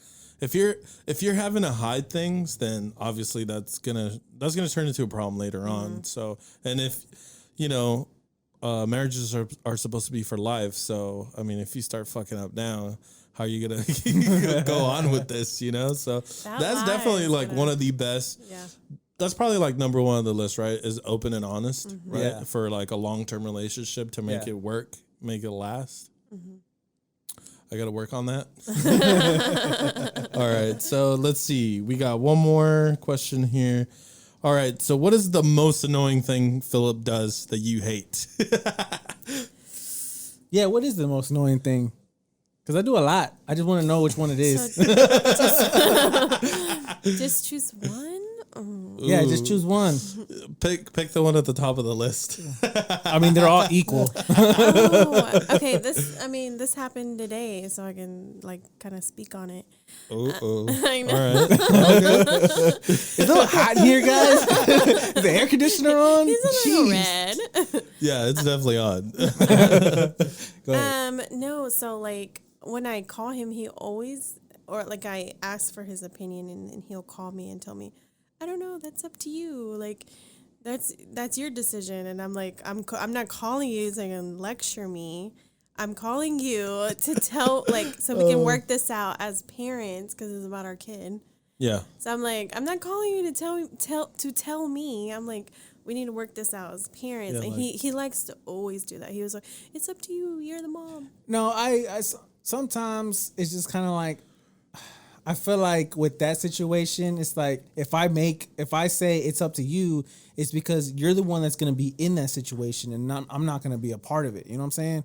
having to hide things, then obviously that's gonna turn into a problem later on. So, and if you know, marriages are supposed to be for life. So, I mean, if you start fucking up now, how are you going to go on with this, you know? So that's definitely like one of the best. Yeah. That's probably like number one on the list, right? Is open and honest, right? Yeah. For like a long-term relationship to make it work, make it last. I got to work on that. All right. So let's see. We got one more question here. All right, so what is the most annoying thing Philip does that you hate? Yeah, what is the most annoying thing? Because I do a lot. I just want to know which one it is. So just choose one? Yeah, just choose one. Pick the one at the top of the list. I mean, they're all equal. Okay. This happened today, so I can like kind of speak on it. I know. All right. It's a little hot in here, guys. Is the air conditioner on? He's a little red. Yeah, it's definitely on. Go ahead. No, so like when I call him, he always, or like I ask for his opinion, and he'll call me and tell me, I don't know, that's up to you. Like, that's your decision. And I'm like, I'm not calling you so you can lecture me. I'm calling you to tell, like, so we can work this out as parents because it's about our kid. Yeah. So I'm like, I'm not calling you to tell me. I'm like, we need to work this out as parents. Yeah, and he likes to always do that. He was like, it's up to you. You're the mom. No, I sometimes it's just kind of like, I feel like with that situation, it's like if I say it's up to you, it's because you're the one that's going to be in that situation, and I'm not going to be a part of it. You know what I'm saying?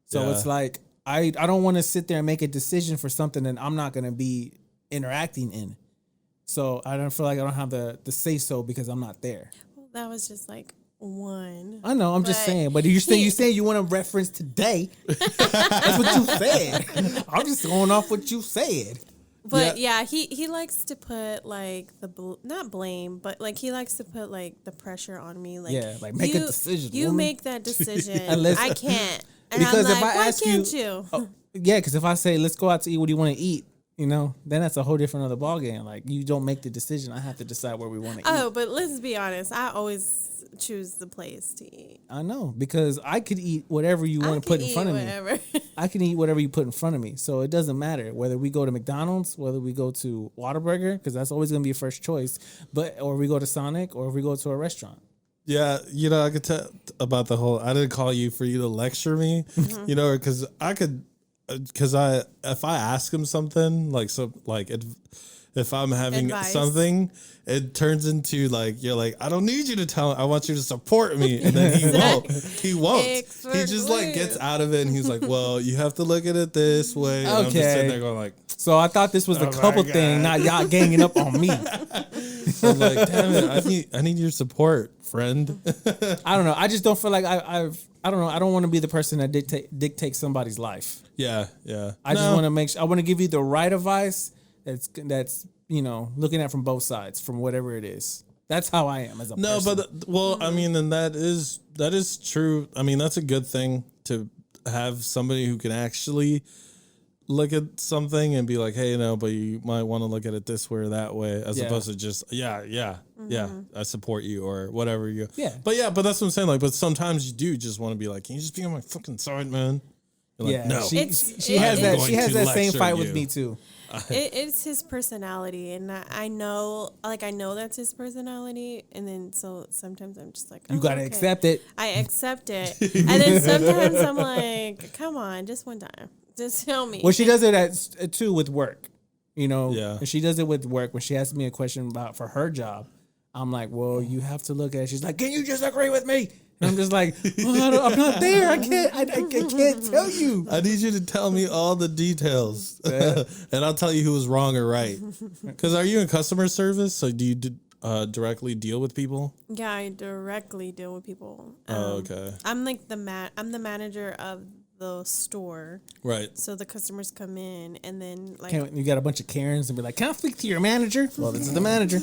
So it's like I don't want to sit there and make a decision for something that I'm not going to be interacting in. So I don't feel like I don't have the say so because I'm not there. Well, that was just like one. I know. I'm just saying. But you saying you want to reference today. That's what you said. I'm just going off what you said. But yeah, he likes to put like not blame, but like he likes to put like the pressure on me. Like, yeah, like make a decision. You make that decision. I can't. And because I'm if like, I ask why can't you? Yeah, because if I say let's go out to eat, what do you want to eat? then that's a whole different other ballgame. Like, you don't make the decision. I have to decide where we want to eat. Oh, but let's be honest. I always choose the place to eat. I know, because I could eat whatever you want to put in front of me. I can eat whatever you put in front of me. So it doesn't matter whether we go to McDonald's, whether we go to Whataburger, because that's always going to be a first choice, or we go to Sonic, or if we go to a restaurant. Yeah, I could tell about the whole. I didn't call you for you to lecture me, because if I ask him something if I'm having Advice. something, it turns into you're like, I don't need you to tell. I want you to support me, and then he won't. He won't. He just gets out of it, and he's like, well, you have to look at it this way. And I'm just sitting there going So I thought this was a couple thing, not y'all ganging up on me. I'm like, damn it, I need your support, friend. I don't know. I just don't feel like I don't know. I don't want to be the person that dictates somebody's life. Yeah. I just want to make sure. I want to give you the right advice. That's looking at from both sides, from whatever it is. That's how I am as a person. No, but I mean, and that is true. I mean, that's a good thing to have somebody who can actually look at something and be like, hey, but you might want to look at it this way or that way, as opposed to just, yeah, I support you or whatever you. Yeah. But that's what I'm saying. But sometimes you do just want to be like, can you just be on my fucking side, man? You're like, no. She has that same fight with me too. It's his personality, and I know that's his personality, and then so sometimes I'm just like, you gotta accept it. I accept it, and then sometimes I'm like, come on, just one time, just tell me. Well, she does it too with work, Yeah. She does it with work when she asks me a question for her job. I'm like, well, you have to look at it. She's like, can you just agree with me? And I'm just like, I'm not there. I can't tell you. I need you to tell me all the details, and I'll tell you who was wrong or right. Because are you in customer service? So do you directly deal with people? Yeah, I directly deal with people. Okay. I'm like I'm the manager of the store. Right. So the customers come in, and then you got a bunch of Karens and be like, can I speak to your manager? Well, this is the manager.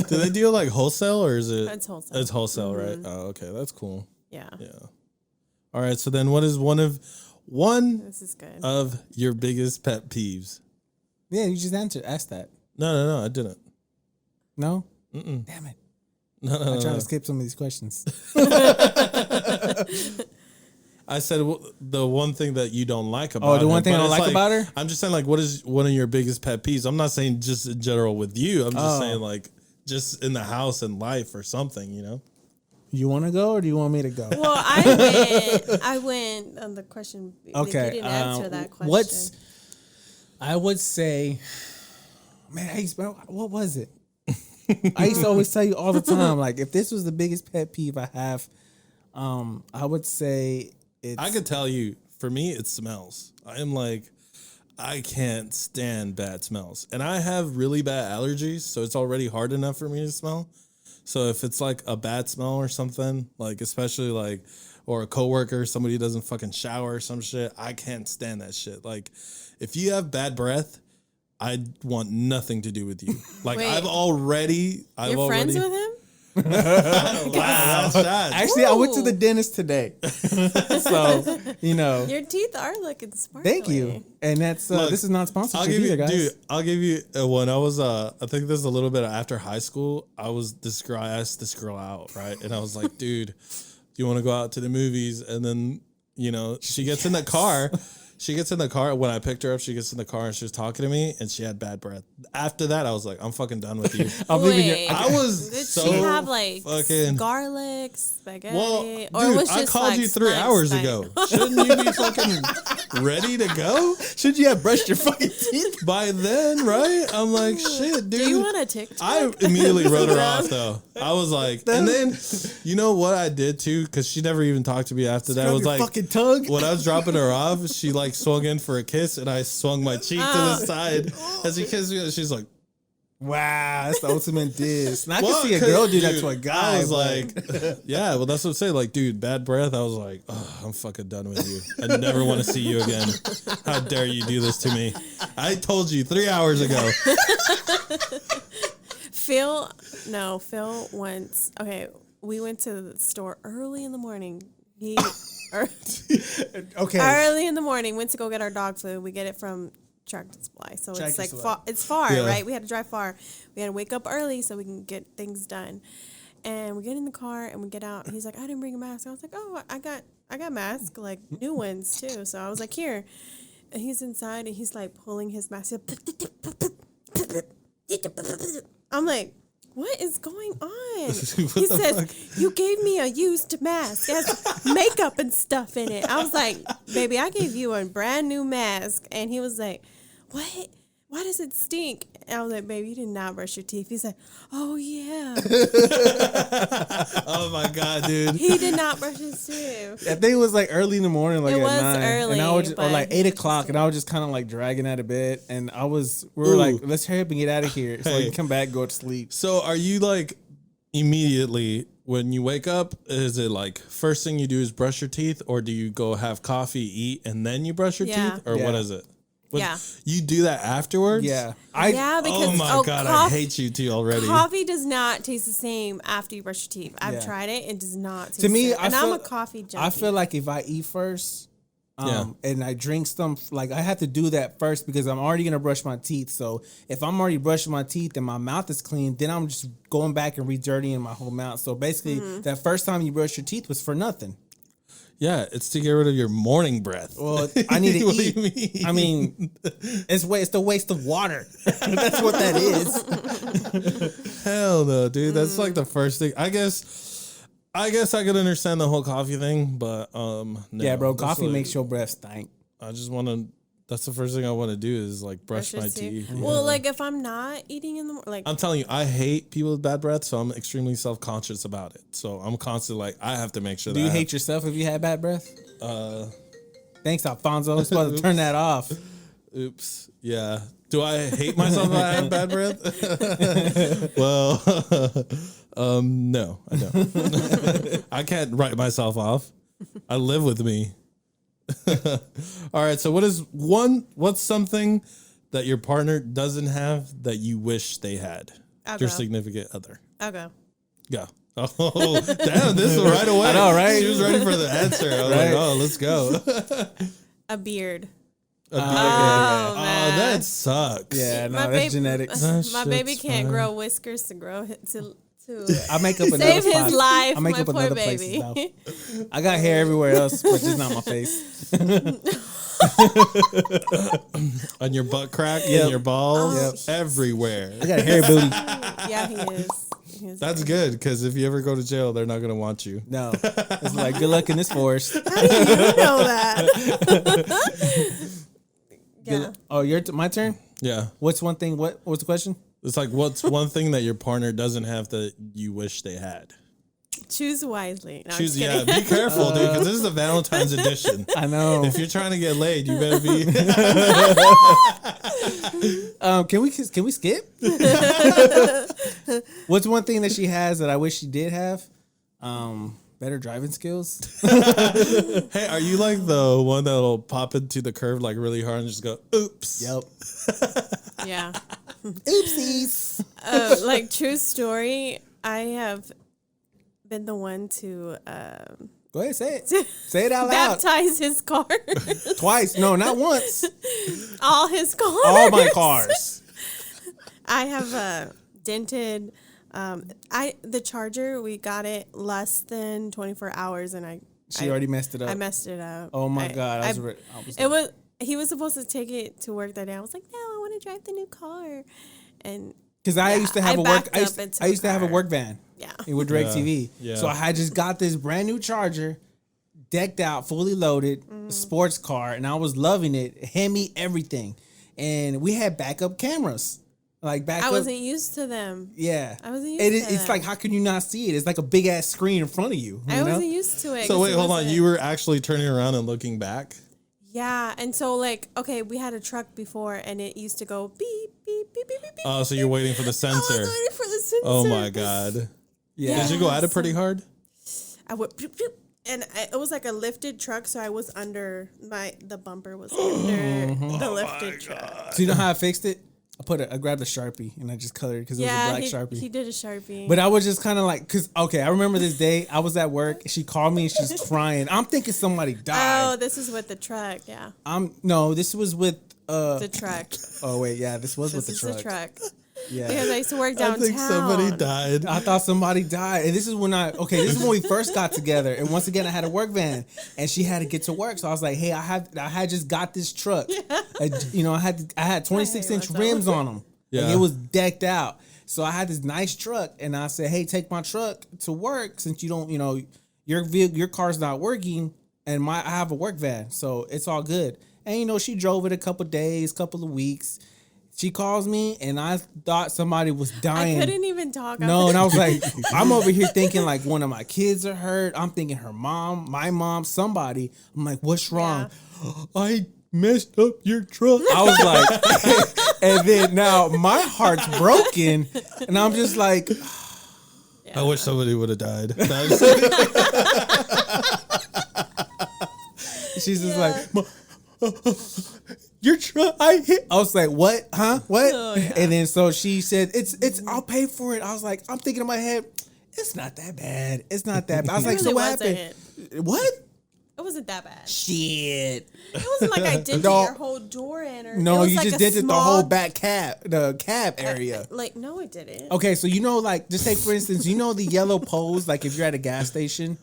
Do they deal wholesale or is it? It's wholesale. It's wholesale, right? Oh, okay, that's cool. Yeah. All right. So then, what is one This is good. of your biggest pet peeves? Yeah, you just asked that. No, I didn't. No? Mm-mm. Damn it. No. I'm trying to skip some of these questions. I said the one thing that you don't like about her. Oh, the one thing I don't like about her? I'm just saying, what is one of your biggest pet peeves? I'm not saying just in general with you. I'm just saying, just in the house and life or something, You want to go or do you want me to go? Well, I went on the question. Okay. You didn't answer that question. I would say, man, what was it? I used to always tell you all the time, if this was the biggest pet peeve I have, I would say I could tell you, for me, it smells. I can't stand bad smells. And I have really bad allergies, so it's already hard enough for me to smell. So if it's a bad smell or something, especially or a coworker, somebody who doesn't fucking shower or some shit, I can't stand that shit. If you have bad breath, I want nothing to do with you. Wait, You're friends with him? Wow. Actually, I went to the dentist today. So, Your teeth are looking sparkly. Thank you. And that's this is not sponsorship either, guys. Dude, I'll give you when I was I think this is a little bit after high school. I asked this girl out, right? And I was like, dude, do you want to go out to the movies? And then, she gets in the car. She gets in the car. When I picked her up, she gets in the car and she was talking to me and she had bad breath. After that, I was like, I'm fucking done with you. I was Did so she have fucking garlic, spaghetti? Well, or dude, was I just called you 3 hours ago. Shouldn't you be fucking ready to go? Should you have brushed your fucking teeth by then, right? I'm like, shit, dude. Do you want a TikTok? I immediately wrote her off, though. I was like, and then, you know what I did, too? Because she never even talked to me after that. It was fucking tongue. When I was dropping her off, she swung in for a kiss, and I swung my cheek to the side as she kissed me, and she's like, wow, that's the ultimate diss. And I can see a girl do that to a guy. I was like, yeah, well, that's what I'm saying. Dude, bad breath. I was like, oh, I'm fucking done with you. I never want to see you again. How dare you do this to me? I told you 3 hours ago. Phil once. Okay, we went to the store early in the morning. Okay. Early in the morning, went to go get our dog food. We get it from Tractor Supply, so Tractor it's like Supply. it's far, Yeah. right? We had to drive far. We had to wake up early so we can get things done. And we get in the car and we get out. He's like, I didn't bring a mask. I was like, oh, I got masks, like new ones too. So I was like, here. And he's inside and he's like pulling his mask. I'm like, what is going on? He says, you gave me a used mask. It has makeup and stuff in it. I was like, baby, I gave you a brand new mask. And he was like, what? Why does it stink? And I was like, baby, you did not brush your teeth. He's like, oh, yeah. Oh my God, dude. He did not brush his teeth. I think it was like early in the morning, like It at was 9. early, and I was or but like he 8 was o'clock, and I was just kind of like dragging out of bed, and we were Ooh. like, let's hurry up and get out of here, so we Hey. can come back, go to sleep. So are you like immediately when you wake up, is it like first thing you do is brush your teeth, or do you go have coffee, eat, and then you brush your Yeah. teeth? Or Yeah. what is it? Yeah. You do that afterwards? Yeah, Yeah, because Oh my God, I hate you two already. Coffee does not taste the same after you brush your teeth. I've Yeah. tried it; it does not taste To me, the same. And I'm feel- a coffee junkie. I feel like if I eat first, Yeah. and I drink some, like I have to do that first because I'm already gonna brush my teeth. So if I'm already brushing my teeth and my mouth is clean, then I'm just going back and re-dirtying my whole mouth. So basically, that first time you brush your teeth was for nothing. Yeah, it's to get rid of your morning breath. Well, I need to What do eat. you mean? I mean, it's the waste of water. That's what that is. Hell no, dude. That's like the first thing. I guess I could understand the whole coffee thing, but no, Yeah, bro. That's Coffee like- makes your breath stink. I just want to. That's the first thing I want to do is like brush your my teeth. Yeah. Well, like if I'm not eating in the morning, like I'm telling you, I hate people with bad breath, so I'm extremely self-conscious about it. So I'm constantly like, I have to make sure. Do that you I hate have, yourself if you had bad breath? Thanks, Alfonso. I'm supposed to turn that off. Oops. Yeah. Do I hate myself if I have bad breath? Well, no, I don't. I can't write myself off. I live with me. All right. So what's something that your partner doesn't have that you wish they had? I'll Your go. significant other. I'll go. Go. Oh, damn. This is right away. I know, right? She was ready for the answer. I was Right. like, oh, let's go. A beard. Oh, man. that sucks. Yeah, no, My that's baby- genetics. That My baby shit's can't fine. grow whiskers to grow to I make up another save his spot. life. I make My up poor another baby. places though. I got hair everywhere else, but just not my face. On your butt crack, Yep. in your balls, Yep. everywhere. I got a hairy booty. Yeah, he is. He is. That's good because if you ever go to jail, they're not gonna want you. No, it's like good luck in this forest. You know that. Yeah. Oh, my turn. Yeah, What's one thing? What's the question? it's like what's one thing that your partner doesn't have that you wish they had? Choose wisely. No, I'm Choose, just yeah, kidding. be careful, dude, because this is the Valentine's edition. I know. If you're trying to get laid, you better be. Can we skip? What's one thing that she has that I wish she did have? Better driving skills. Hey, are you like the one that'll pop into the curve like really hard and just go, oops? Yep. Yeah. Oopsies. Like true story. I have been the one to Go ahead, say it. Say it out loud. baptize his car. Twice. No, not once. All his cars. All my cars. I have dented. The charger, we got it less than 24 hours, and She already messed it up. I messed it up. Oh my God. He was supposed to take it to work that day. I was like, no, I want to drive the new car, and Because I used to have I a work. backed I used, up into I used to a have a car. work van. yeah, With DirecTV. Yeah. So I had just got this brand new charger, decked out, fully loaded, sports car, and I was loving it. Hemi, everything, and we had backup cameras. Like backup. I wasn't used to them. Yeah. I wasn't used It, to it's that. like, how can you not see it? It's like a big ass screen in front of you. I you know? wasn't used to it. So 'cause wait, it hold on. wasn't- You were actually turning around and looking back? Yeah, and so like, okay, we had a truck before, and it used to go beep beep beep beep beep. beep, Oh, so you're waiting for the I sensor. was waiting for the sensor. Oh my God. Yeah. Did you go at it pretty hard? I went, beep, beep, and it was like a lifted truck, so I was under the bumper was under the lifted truck. So you know how I fixed it? I grabbed a Sharpie and I just colored because it was a black Sharpie. He did a Sharpie. But I was just kind of like, I remember this day I was at work. She called me and she's crying. I'm thinking somebody died. Oh, this is with the truck. Yeah. No, this was with The truck. Oh wait, yeah, this was with This the is truck. the truck. Yeah. Because I used to work I downtown. think somebody died. I thought somebody died. And this is when this is when we first got together. And once again, I had a work van and she had to get to work. So I was like, hey, I had just got this truck. I had 26-inch rims on them. Yeah. Like, it was decked out. So I had this nice truck and I said, hey, take my truck to work since you don't, your car's not working and I have a work van. So it's all good. And she drove it a couple of weeks. She calls me, and I thought somebody was dying. I couldn't even talk. No, and I was like, I'm over here thinking like one of my kids are hurt. I'm thinking her mom, my mom, somebody. I'm like, what's wrong? Yeah. I messed up your truck. I was like, and then now my heart's broken, and I'm just like, I wish somebody would have died. she's just like, your truck, I was like, what? Huh? What? Oh, yeah. And then so she said, it's, I'll pay for it. I was like, I'm thinking in my head, it's not that bad. It's not that bad. I was like, so what happened? What? It wasn't that bad. Shit. It wasn't like I dented your whole door in or No, it was you like just a dented the small- whole back the cab area. No, it didn't. Okay, so like, just take for instance, the yellow poles, like if you're at a gas station.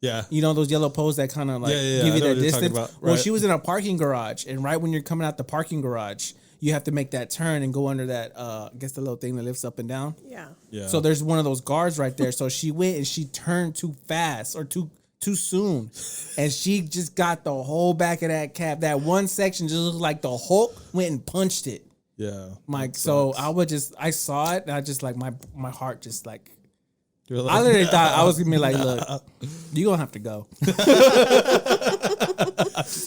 Yeah. Those yellow poles that kind of like give I you know that what you're talking distance. about. Well, Right. she was in a parking garage, and right when you're coming out the parking garage, you have to make that turn and go under that, I guess the little thing that lifts up and down. Yeah. Yeah. So there's one of those guards right there. So she went and she turned too fast or too soon, and she just got the whole back of that cab. That one section just looked like the Hulk went and punched it. Yeah. Like, so I saw it, and I just like my heart just like. You're like, I literally thought I was gonna be like, look, you gonna have to go.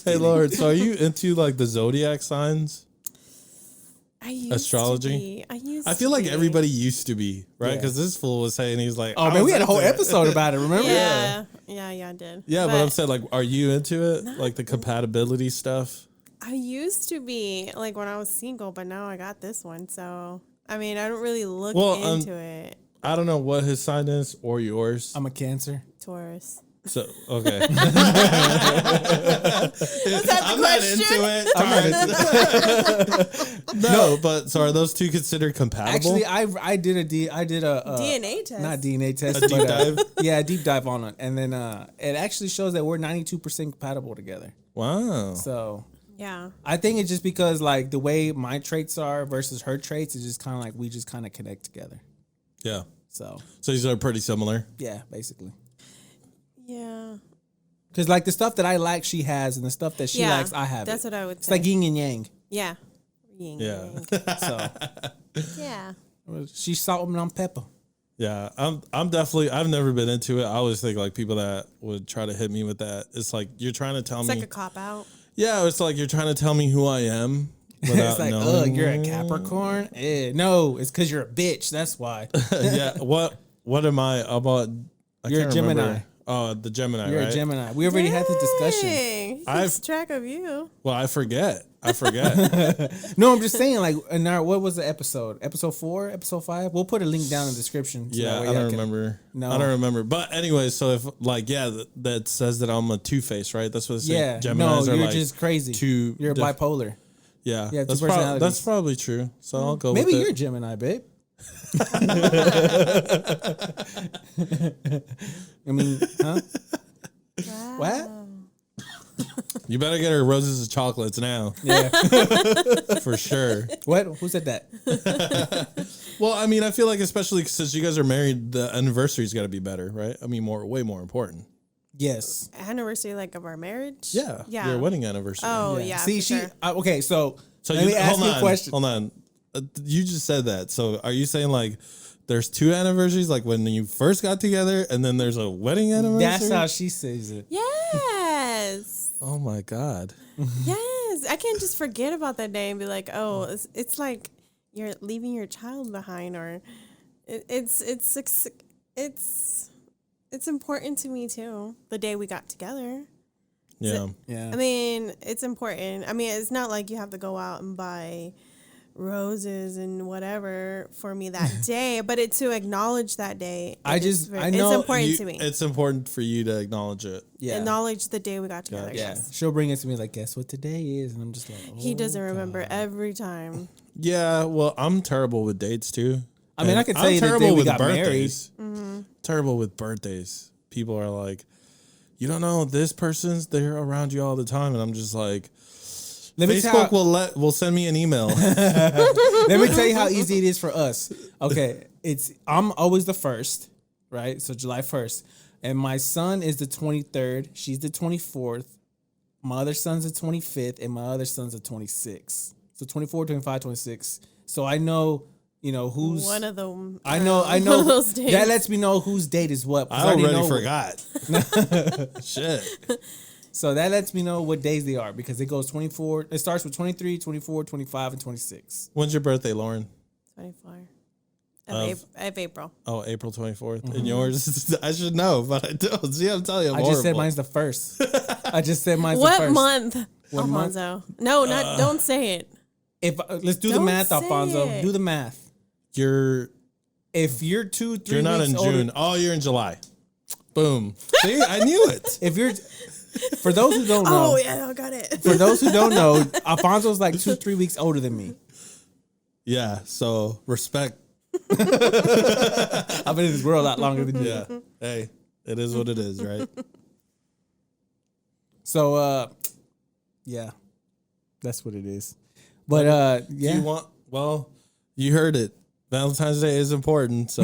hey, Lord, so are you into like the zodiac signs? I used Astrology? To be. I feel like everybody used to be, right? Because this fool was saying he's like, Oh man, we had a whole episode about it. Remember? Yeah, I did. Yeah, but I'm saying, like, are you into it? Like the compatibility stuff? I used to be like when I was single, but now I got this one. So I mean, I don't really look into it. I don't know what his sign is or yours. I'm a Cancer. Taurus. So okay. Was that the I'm not question? into it. No, but so are those two considered compatible? Actually, I did a DNA test. not DNA test, A deep but, dive? yeah, a deep dive on it, and then it actually shows that we're 92% compatible together. Wow. So Yeah. I think it's just because like the way my traits are versus her traits is just kind of like we just kind of connect together. Yeah. So these are pretty similar. yeah, basically. Yeah. Because like the stuff that I like, she has, and the stuff that she likes, I have. That's what I would It's say. like yin and yang. Yeah. Yin Yeah. yang. So Yeah. she's salt and I'm pepper. Yeah, I'm definitely. I've never been into it. I always think like people that would try to hit me with that. It's like you're trying to tell It's me. like a cop out. Yeah, it's like you're trying to tell me who I am. Without It's like, knowing. you're a Capricorn? No, it's because you're a bitch. That's why. Yeah. What am I about? You're a can't Gemini. remember. Oh, the Gemini. You're right? a Gemini. We already had this discussion. Dang, he I've- keeps track of you. Well, I forget. No, I'm just saying, like, in our, what was the episode? Episode 4? Episode 5? We'll put a link down in the description. So Yeah, that way I y'all don't can- remember. No. I don't remember. But anyway, so if like that says that I'm a two-face, right? That's what it says. Yeah. Geminis No, are you're like just crazy. two You're diff- bipolar. Yeah, Yeah, two that's, personalities. that's probably true. So I'll go Maybe with you're it. Gemini, babe. I mean, huh? Wow. What? You better get her roses and chocolates now, Yeah. for sure. What? Who said that? Well, I mean, I feel like especially since you guys are married, the anniversary's got to be better, right? I mean, way more important. Yes. Anniversary like of our marriage? Yeah, Yeah. your wedding anniversary. Oh, yeah. See, for she. sure. Okay, so let you, me ask hold you on, a question. Hold on. You just said that. So are you saying like there's two anniversaries, like when you first got together, and then there's a wedding anniversary? That's how she says it. Yes. Oh my God. Yes. I can't just forget about that day and be like, oh, it's like you're leaving your child behind, or it's important to me too. The day we got together. Yeah. Yeah. I mean, it's important. I mean, it's not like you have to go out and buy roses and whatever for me that day, but to acknowledge that day. I know it's important to me. It's important for you to acknowledge it. Yeah. Acknowledge the day we got together. Yeah. Yes. She'll bring it to me like, guess what today is? And I'm just like, He doesn't remember God. every time. Yeah, well, I'm terrible with dates too. I mean, And I can tell you the day we got married. Terrible with birthdays. People are like, you don't know this person's, they're around you all the time. And I'm just like, Facebook will send me an email. Let me tell you how easy it is for us. Okay, I'm always the first, right? So July 1st. And my son is the 23rd. She's the 24th. My other son's the 25th. And my other son's the 26th. So 24, 25, 26. So I know, who's... One of them. I know. One of those days. That lets me know whose date is what. I already forgot. Shit. So that lets me know what days they are because it goes 24. It starts with 23, 24, 25, and 26. When's your birthday, Lauren? 24. Of April. Oh, April 24th. And yours? I should know, but I don't. See, I'm telling you, I'm I just said horrible. mine's the first. I just said mine's the What first. month, What Alfonso? No, don't say it. Let's do the Don't math, say Alfonso. it. Do the math. If you're 2-3 you're not weeks in older, June. Oh, you're in July. Boom. See, I knew it. If you're, for those who don't know, Oh yeah, I got it. for those who don't know, Alfonso's like 2-3 weeks older than me. Yeah, so respect. I've been in this world a lot longer than you. Yeah. Hey, it is what it is, right? So, yeah, that's what it is. But yeah, Do you want? Well, you heard it. Valentine's Day is important, so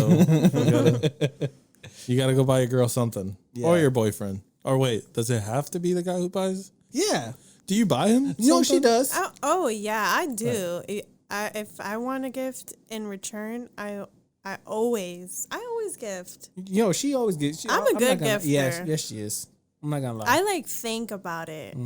you gotta go buy your girl something or your boyfriend. Or wait, does it have to be the guy who buys? yeah. Do you buy him? No, she something? does. Oh yeah, I do. If I want a gift in return, I always gift. She always gets. I'm a good gifter. Yes, she is. I'm not gonna lie. I think about it.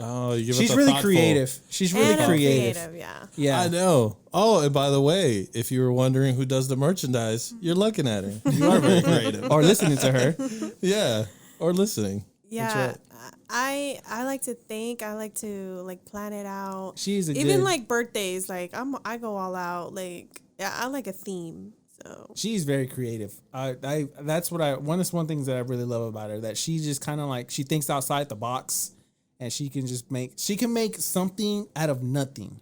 Oh, you give us She's a really thoughtful- creative. She's really And I'm creative. yeah. Yeah, I know. Oh, and by the way, if you were wondering who does the merchandise, you're looking at her. You are very creative. or listening to her. Yeah, or listening. Yeah. I like to think. I like to plan it out. She's a even good- birthdays. I go all out. I like a theme. So She's very creative. That's what one of the things that I really love about her, that she just kind of she thinks outside the box, and she can make something out of nothing.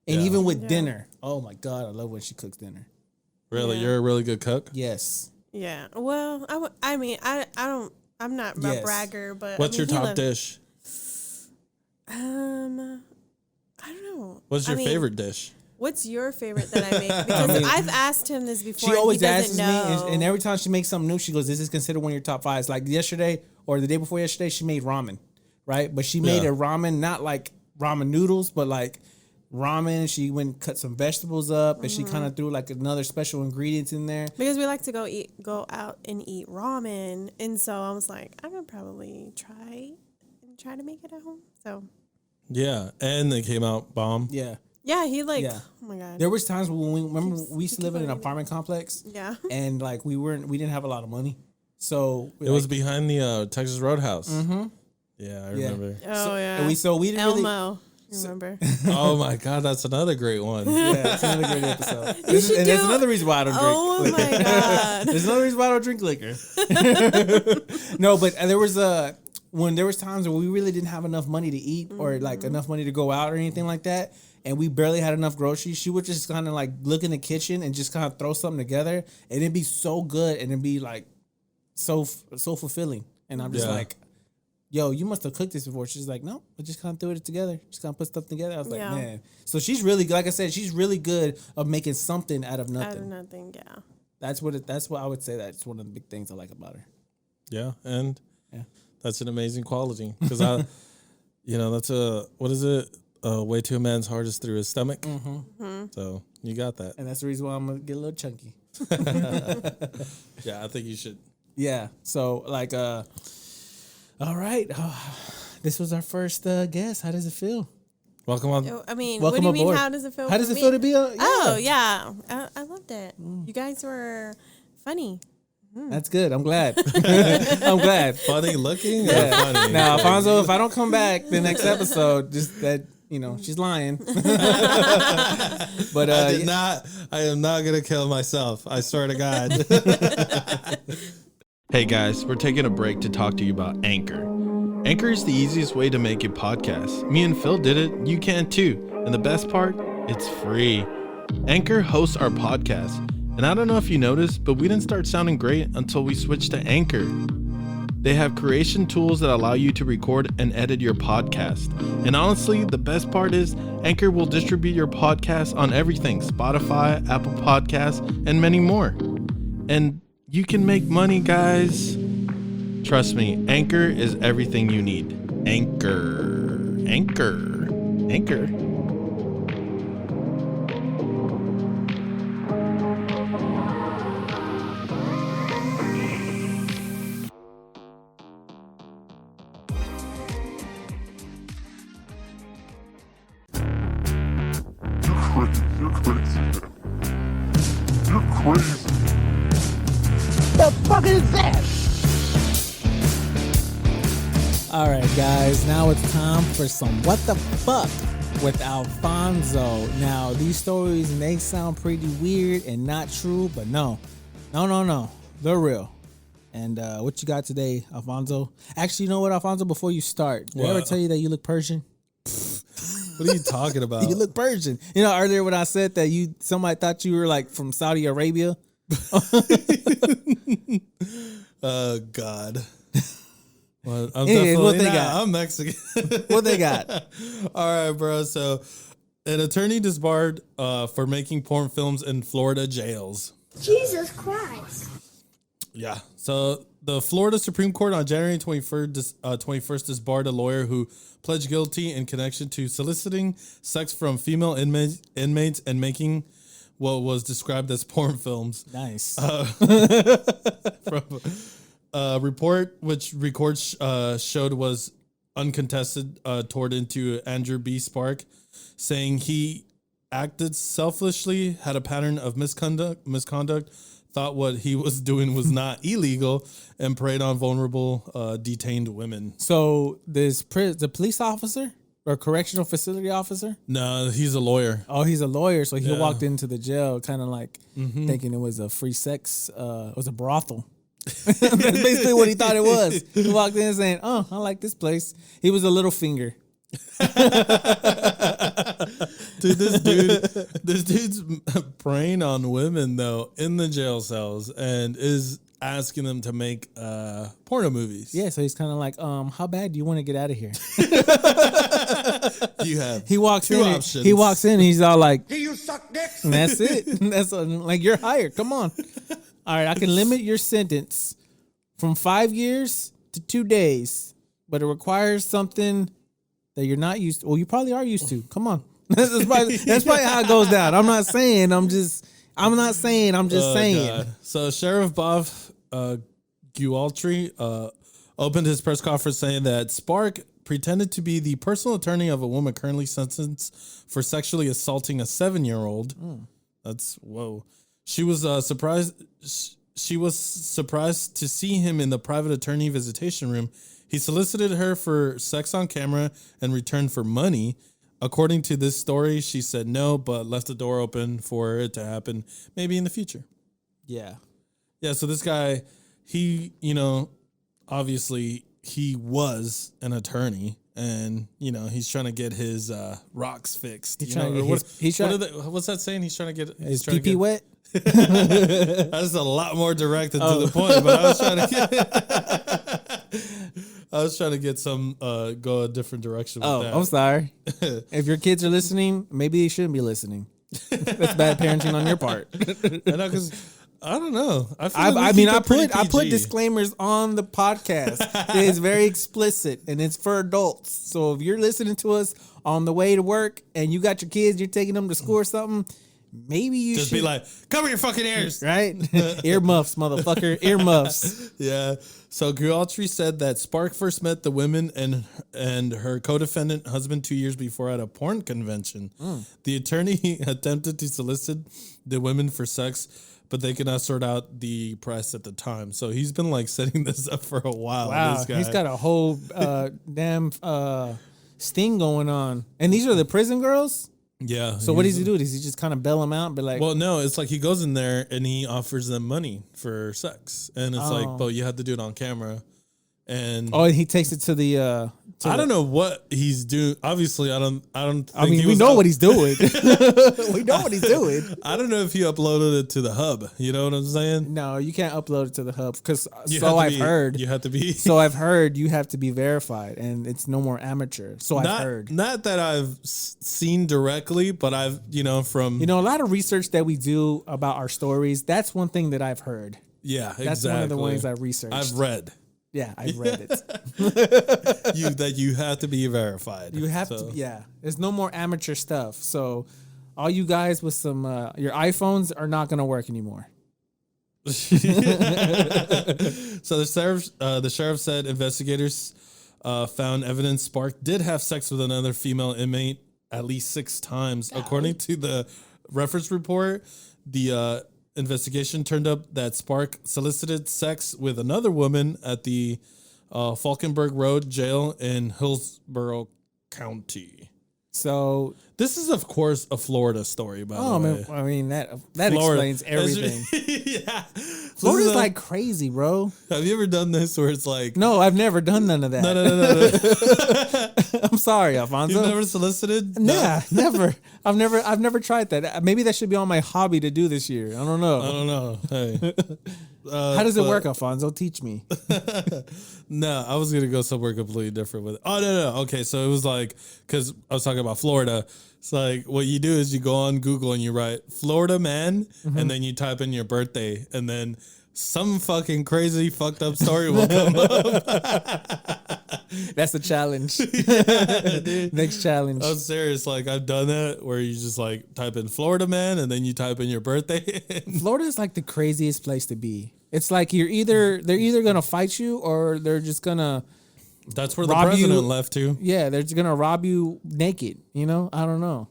And even with dinner, oh my God, I love when she cooks dinner. Really, you're a really good cook. Yes. yeah. Well, I'm not a Yes. bragger, but What's your top dish? I don't know. What's your favorite dish? What's your favorite that I make? Because I've asked him this before. She always and he asks doesn't me, know. and every time she makes something new, she goes, "This is considered one of your top fives." Like yesterday or the day before yesterday, she made ramen, right? But she made a ramen, not like ramen noodles, but like ramen. She went and cut some vegetables up, and she kind of threw another special ingredients in there. Because we like to go out and eat ramen, and so I was like, I could probably try to make it at home. So Yeah, and they came out bomb. Yeah. yeah, he Yeah. oh my God. There was times when we used to live in an apartment complex, Yeah. and we didn't have a lot of money, so It was behind the Texas Roadhouse. Mm-hmm. Yeah, I remember. Oh yeah. and we didn't really. LMAO. Remember? Oh my God, that's another great one. Yeah, that's another great episode. should There's do- another reason why I don't drink. Oh my God. There's another reason why I don't drink liquor. No, but there was when there was times where we really didn't have enough money to eat or enough money to go out or anything like that, and we barely had enough groceries. She would just kind of look in the kitchen and just kind of throw something together, and it'd be so good and it'd be so fulfilling. And I'm just Yeah. like, yo, you must have cooked this before. She's like, no, I just kind of threw it together. Just kind of put stuff together. I was like, Yeah. man. So she's really, like I said, she's really good of making something out of nothing. Out of nothing. Yeah. That's what I would say. That's one of the big things I like about her. Yeah, and Yeah. that's an amazing quality because that's what is it? Way to a man's heart is through his stomach. Mm-hmm. So you got that. And that's the reason why I'm gonna get a little chunky. Yeah, I think you should. Yeah. So all right. This was our first guest. How does it feel? Welcome on. I mean, Welcome what do you aboard. mean? How does it feel? How does for it me? feel to be a? Yeah. Oh yeah, I loved it. You guys were funny. That's good. I'm glad. I'm glad. Funny looking or Yeah. funny? Now, Alfonso, if I don't come back the next episode, just that she's lying. But I did not. I am not gonna kill myself. I swear to God. Hey guys, we're taking a break to talk to you about Anchor. Anchor is the easiest way to make a podcast. Me and Phil did it. You can too. And the best part, it's free. Anchor hosts our podcast. And I don't know if you noticed, but we didn't start sounding great until we switched to Anchor. They have creation tools that allow you to record and edit your podcast. And honestly, the best part is Anchor will distribute your podcast on everything: Spotify, Apple Podcasts, and many more. And you can make money, guys. Trust me, Anchor is everything you need. Anchor. Anchor. Anchor. You're crazy. You're crazy. The fuck is that? all right, guys, now it's time for some What the Fuck with Alfonso. Now, these stories may sound pretty weird and not true, but no, they're real. And what you got today, Alfonso? Actually, you know what, Alfonso? Before you start, did I ever tell you that you look Persian? What are you talking about? You look Persian. You know, earlier when I said that somebody thought you were like from Saudi Arabia. Oh God. Well, I'm Anyways, what definitely they not. got? I'm Mexican. What they got? All right, bro. So, an attorney disbarred for making porn films in Florida jails. Jesus Christ. Yeah. So the Florida Supreme Court on January 21st disbarred a lawyer who pledged guilty in connection to soliciting sex from female inmates and making what was described as porn films. Nice. From a report which records showed was uncontested toward into Andrew B. Spark, saying he acted selfishly, had a pattern of misconduct, thought what he was doing was not illegal, and preyed on vulnerable detained women. So the police officer or correctional facility officer? No, he's a lawyer. Oh, he's a lawyer, so he Yeah. walked into the jail kind of like thinking it was a free sex, it was a brothel. That's basically what he thought it was. He walked in saying, "Oh, I like this place." He was a little finger. Dude, this dude's preying on women though in the jail cells and is asking them to make porno movies. Yeah, so he's kind of like, how bad do you want to get out of here? You have He walks two in. options. He walks in. And he's all like, Do you suck dicks? and that's it. That's like, you're hired. Come on. All right, I can limit your sentence from 5 years to 2 days, but it requires something that you're not used to. Well, you probably are used to. Come on. That's probably how it goes down. I'm not saying. I'm just saying. God. So Sheriff Bob Gualtry opened his press conference saying that Spark pretended to be the personal attorney of a woman currently sentenced for sexually assaulting a 7-year-old. That's whoa. She was surprised. She was surprised to see him in the private attorney visitation room. He solicited her for sex on camera and returned for money. According to this story, she said no, but left the door open for it to happen maybe in the future. Yeah. Yeah, so this guy, he, obviously he was an attorney and, he's trying to get his rocks fixed. What's that saying? He's trying to get his pee-pee wet? That's a lot more direct and to the point, but I was trying to get some go a different direction with that. I'm sorry. If your kids are listening, maybe they shouldn't be listening. That's bad parenting on your part. I know, because I don't know. I put disclaimers on the podcast. It is very explicit and it's for adults. So if you're listening to us on the way to work and you got your kids, you're taking them to school or something, maybe you just should be like, cover your fucking ears, right? Earmuffs, motherfucker, earmuffs. Yeah. So Gualtry said that Spark first met the women and her co-defendant husband 2 years before at a porn convention. The attorney attempted to solicit the women for sex, but they could not sort out the price at the time. So he's been like setting this up for a while. Wow, this guy. he's got a whole damn sting going on. And these are the prison girls? Yeah. So what does he do? Does he just kind of bail them out and be like, well, no, it's like he goes in there and he offers them money for sex. And it's like, but you have to do it on camera. And he takes it to the I don't know what he's doing. Obviously, I don't think we know what he's doing. We know what he's doing. I don't know if he uploaded it to the hub. You know what I'm saying? No, you can't upload it to the hub because I've heard. You have to be. So I've heard you have to be verified, and it's no more amateur. So I've heard. Not that I've seen directly, but I've from a lot of research that we do about our stories. That's one thing that I've heard. Yeah, exactly. That's one of the ways I researched. I've read. Yeah, I've read it. You have to be verified. You have to. Yeah, there's no more amateur stuff. So, all you guys with some your iPhones are not going to work anymore. So the sheriff said investigators found evidence Spark did have sex with another female inmate at least 6 times, according to the reference report. The investigation turned up that Spark solicited sex with another woman at the Falkenberg Road jail in Hillsborough County. So this is, of course, a Florida story. By the way, I mean that explains everything. Yeah, Florida's like crazy, bro. Have you ever done this where it's like? No, I've never done none of that. No. I'm sorry, Alfonso. You've never solicited? Nah, never. I've never tried that. Maybe that should be on my hobby to do this year. I don't know. Hey. How does it work, Alfonso? Teach me. No, I was gonna go somewhere completely different with it. Oh no. Okay, so it was like because I was talking about Florida. It's like what you do is you go on Google and you write Florida man, and then you type in your birthday, and then some fucking crazy fucked up story will come up. That's a challenge. Next challenge. I'm serious. Like I've done that where you just like type in Florida man, and then you type in your birthday. Florida is like the craziest place to be. It's like they're either gonna fight you or they're just gonna. That's where the president left to. Yeah, they're just gonna rob you naked. I don't know.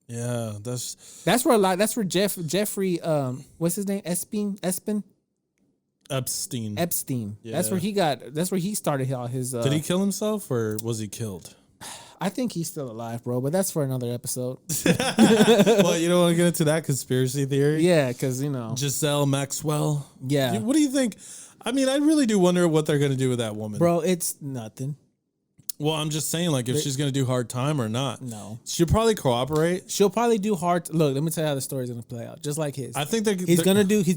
Yeah, that's where Jeffrey what's his name? Epstein. Yeah. That's where he started all his. Did he kill himself or was he killed? I think he's still alive, bro. But that's for another episode. Well, you don't want to get into that conspiracy theory. Yeah, because Giselle Maxwell. Yeah. What do you think? I mean, I really do wonder what they're going to do with that woman. Bro, it's nothing. Well, I'm just saying, like, if she's going to do hard time or not. No. She'll probably cooperate. She'll probably do hard. Look, let me tell you how the story's going to play out. Just like his. I think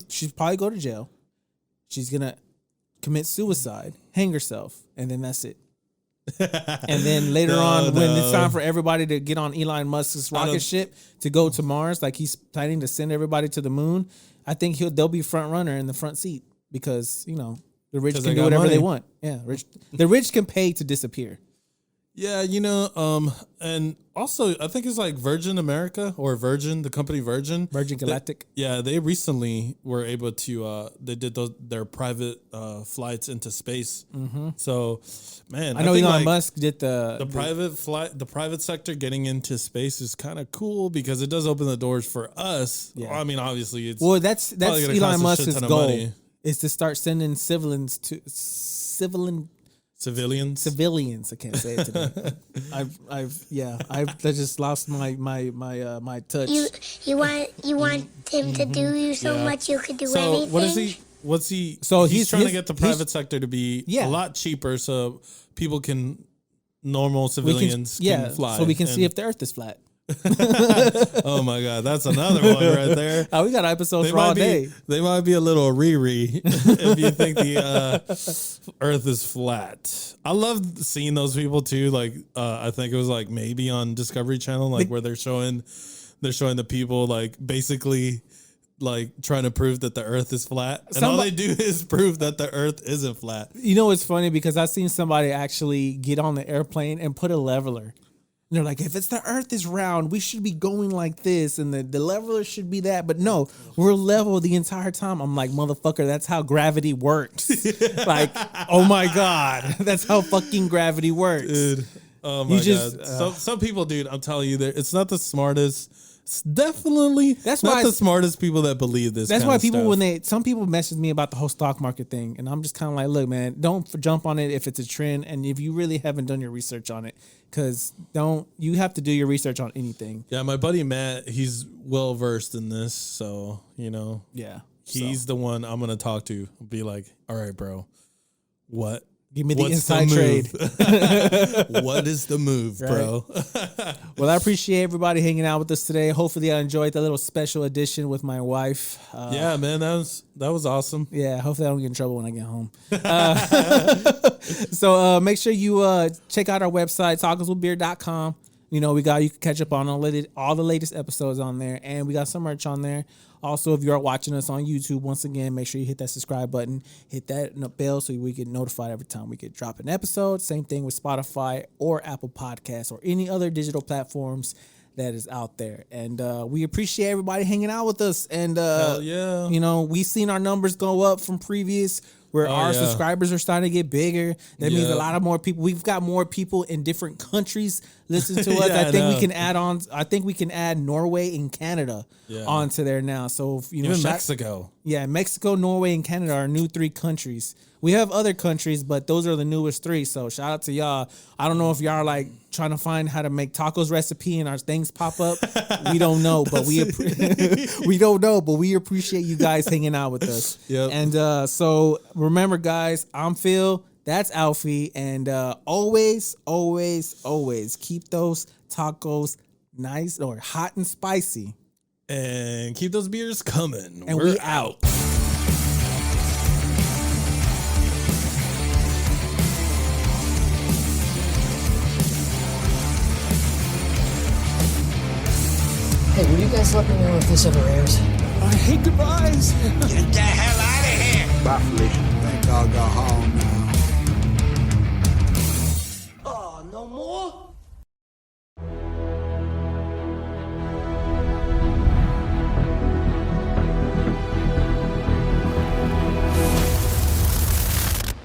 she'll probably go to jail. She's going to commit suicide, hang herself, and then that's it. And then later on, when it's time for everybody to get on Elon Musk's rocket ship to go to Mars, like he's planning to send everybody to the moon, I think they'll be front runner in the front seat because, the rich can do whatever they want. Yeah, the rich can pay to disappear. Yeah, and also I think it's like Virgin America or Virgin, the company Virgin Galactic. They recently were able to they did their private flights into space. Mm-hmm. So, man, I know Elon Musk did the private sector getting into space is kind of cool because it does open the doors for us. Yeah. I mean, obviously it's that's Elon Musk's goal is to start sending civilians. I can't say it today. I just lost my touch. You want him to do you so much you could do anything. What's he? So he's trying to get the private sector to be a lot cheaper, so people normal civilians can fly. So we can see if the Earth is flat. Oh my God, that's another one right there. Oh, we got episodes for all day. They might be a little riri if you think the Earth is flat. I love seeing those people too. Like I think it was like maybe on Discovery Channel, like where they're showing the people like basically like trying to prove that the Earth is flat, and all they do is prove that the Earth isn't flat. It's funny because I've seen somebody actually get on the airplane and put a leveler. And they're like, if it's the Earth is round, we should be going like this, and the leveler should be that. But no, we're level the entire time. I'm like, motherfucker, that's how gravity works. Like, oh my God, that's how fucking gravity works. Dude, oh my God. Some people, dude, I'm telling you, it's not the smartest. It's definitely That's not why the smartest people that believe this. That's kind why of people, stuff. some people message me about the whole stock market thing, and I'm just kind of like, look, man, don't jump on it if it's a trend, and if you really haven't done your research on it, because you have to do your research on anything. Yeah, my buddy Matt, he's well versed in this, so Yeah, he's the one I'm gonna talk to. Be like, all right, bro, what? Give me the What's inside move? trade. What is the move, bro? Well, I appreciate everybody hanging out with us today. Hopefully, I enjoyed the little special edition with my wife. Yeah, man, that was awesome. Yeah, hopefully I don't get in trouble when I get home. So make sure you check out our website, talkerswithbeer.com. You can catch up on all the latest episodes on there, and we got some merch on there. Also, if you are watching us on YouTube, once again, make sure you hit that subscribe button, hit that bell so we get notified every time we get drop an episode. Same thing with Spotify or Apple Podcasts or any other digital platforms that is out there. And we appreciate everybody hanging out with us. And Hell yeah. We've seen our numbers go up from previous where our subscribers are starting to get bigger. That means a lot of more people. We've got more people in different countries listening to us. I think we can add on. I think we can add Norway and Canada onto there now. So even Mexico. Yeah, Mexico, Norway, and Canada are new 3 countries. We have other countries, but those are the newest 3. So shout out to y'all. I don't know if y'all are like trying to find how to make tacos recipe and our things pop up. We don't know, but we don't know, but we appreciate you guys hanging out with us. Yep. And so remember, guys, I'm Phil. That's Alfie, and always, always, always keep those tacos nice or hot and spicy. And keep those beers coming. And we're we out. Hey, will you guys let me know if this ever airs? I hate goodbyes. Get the hell out of here. Bye, Felicia. Thank God I got home now.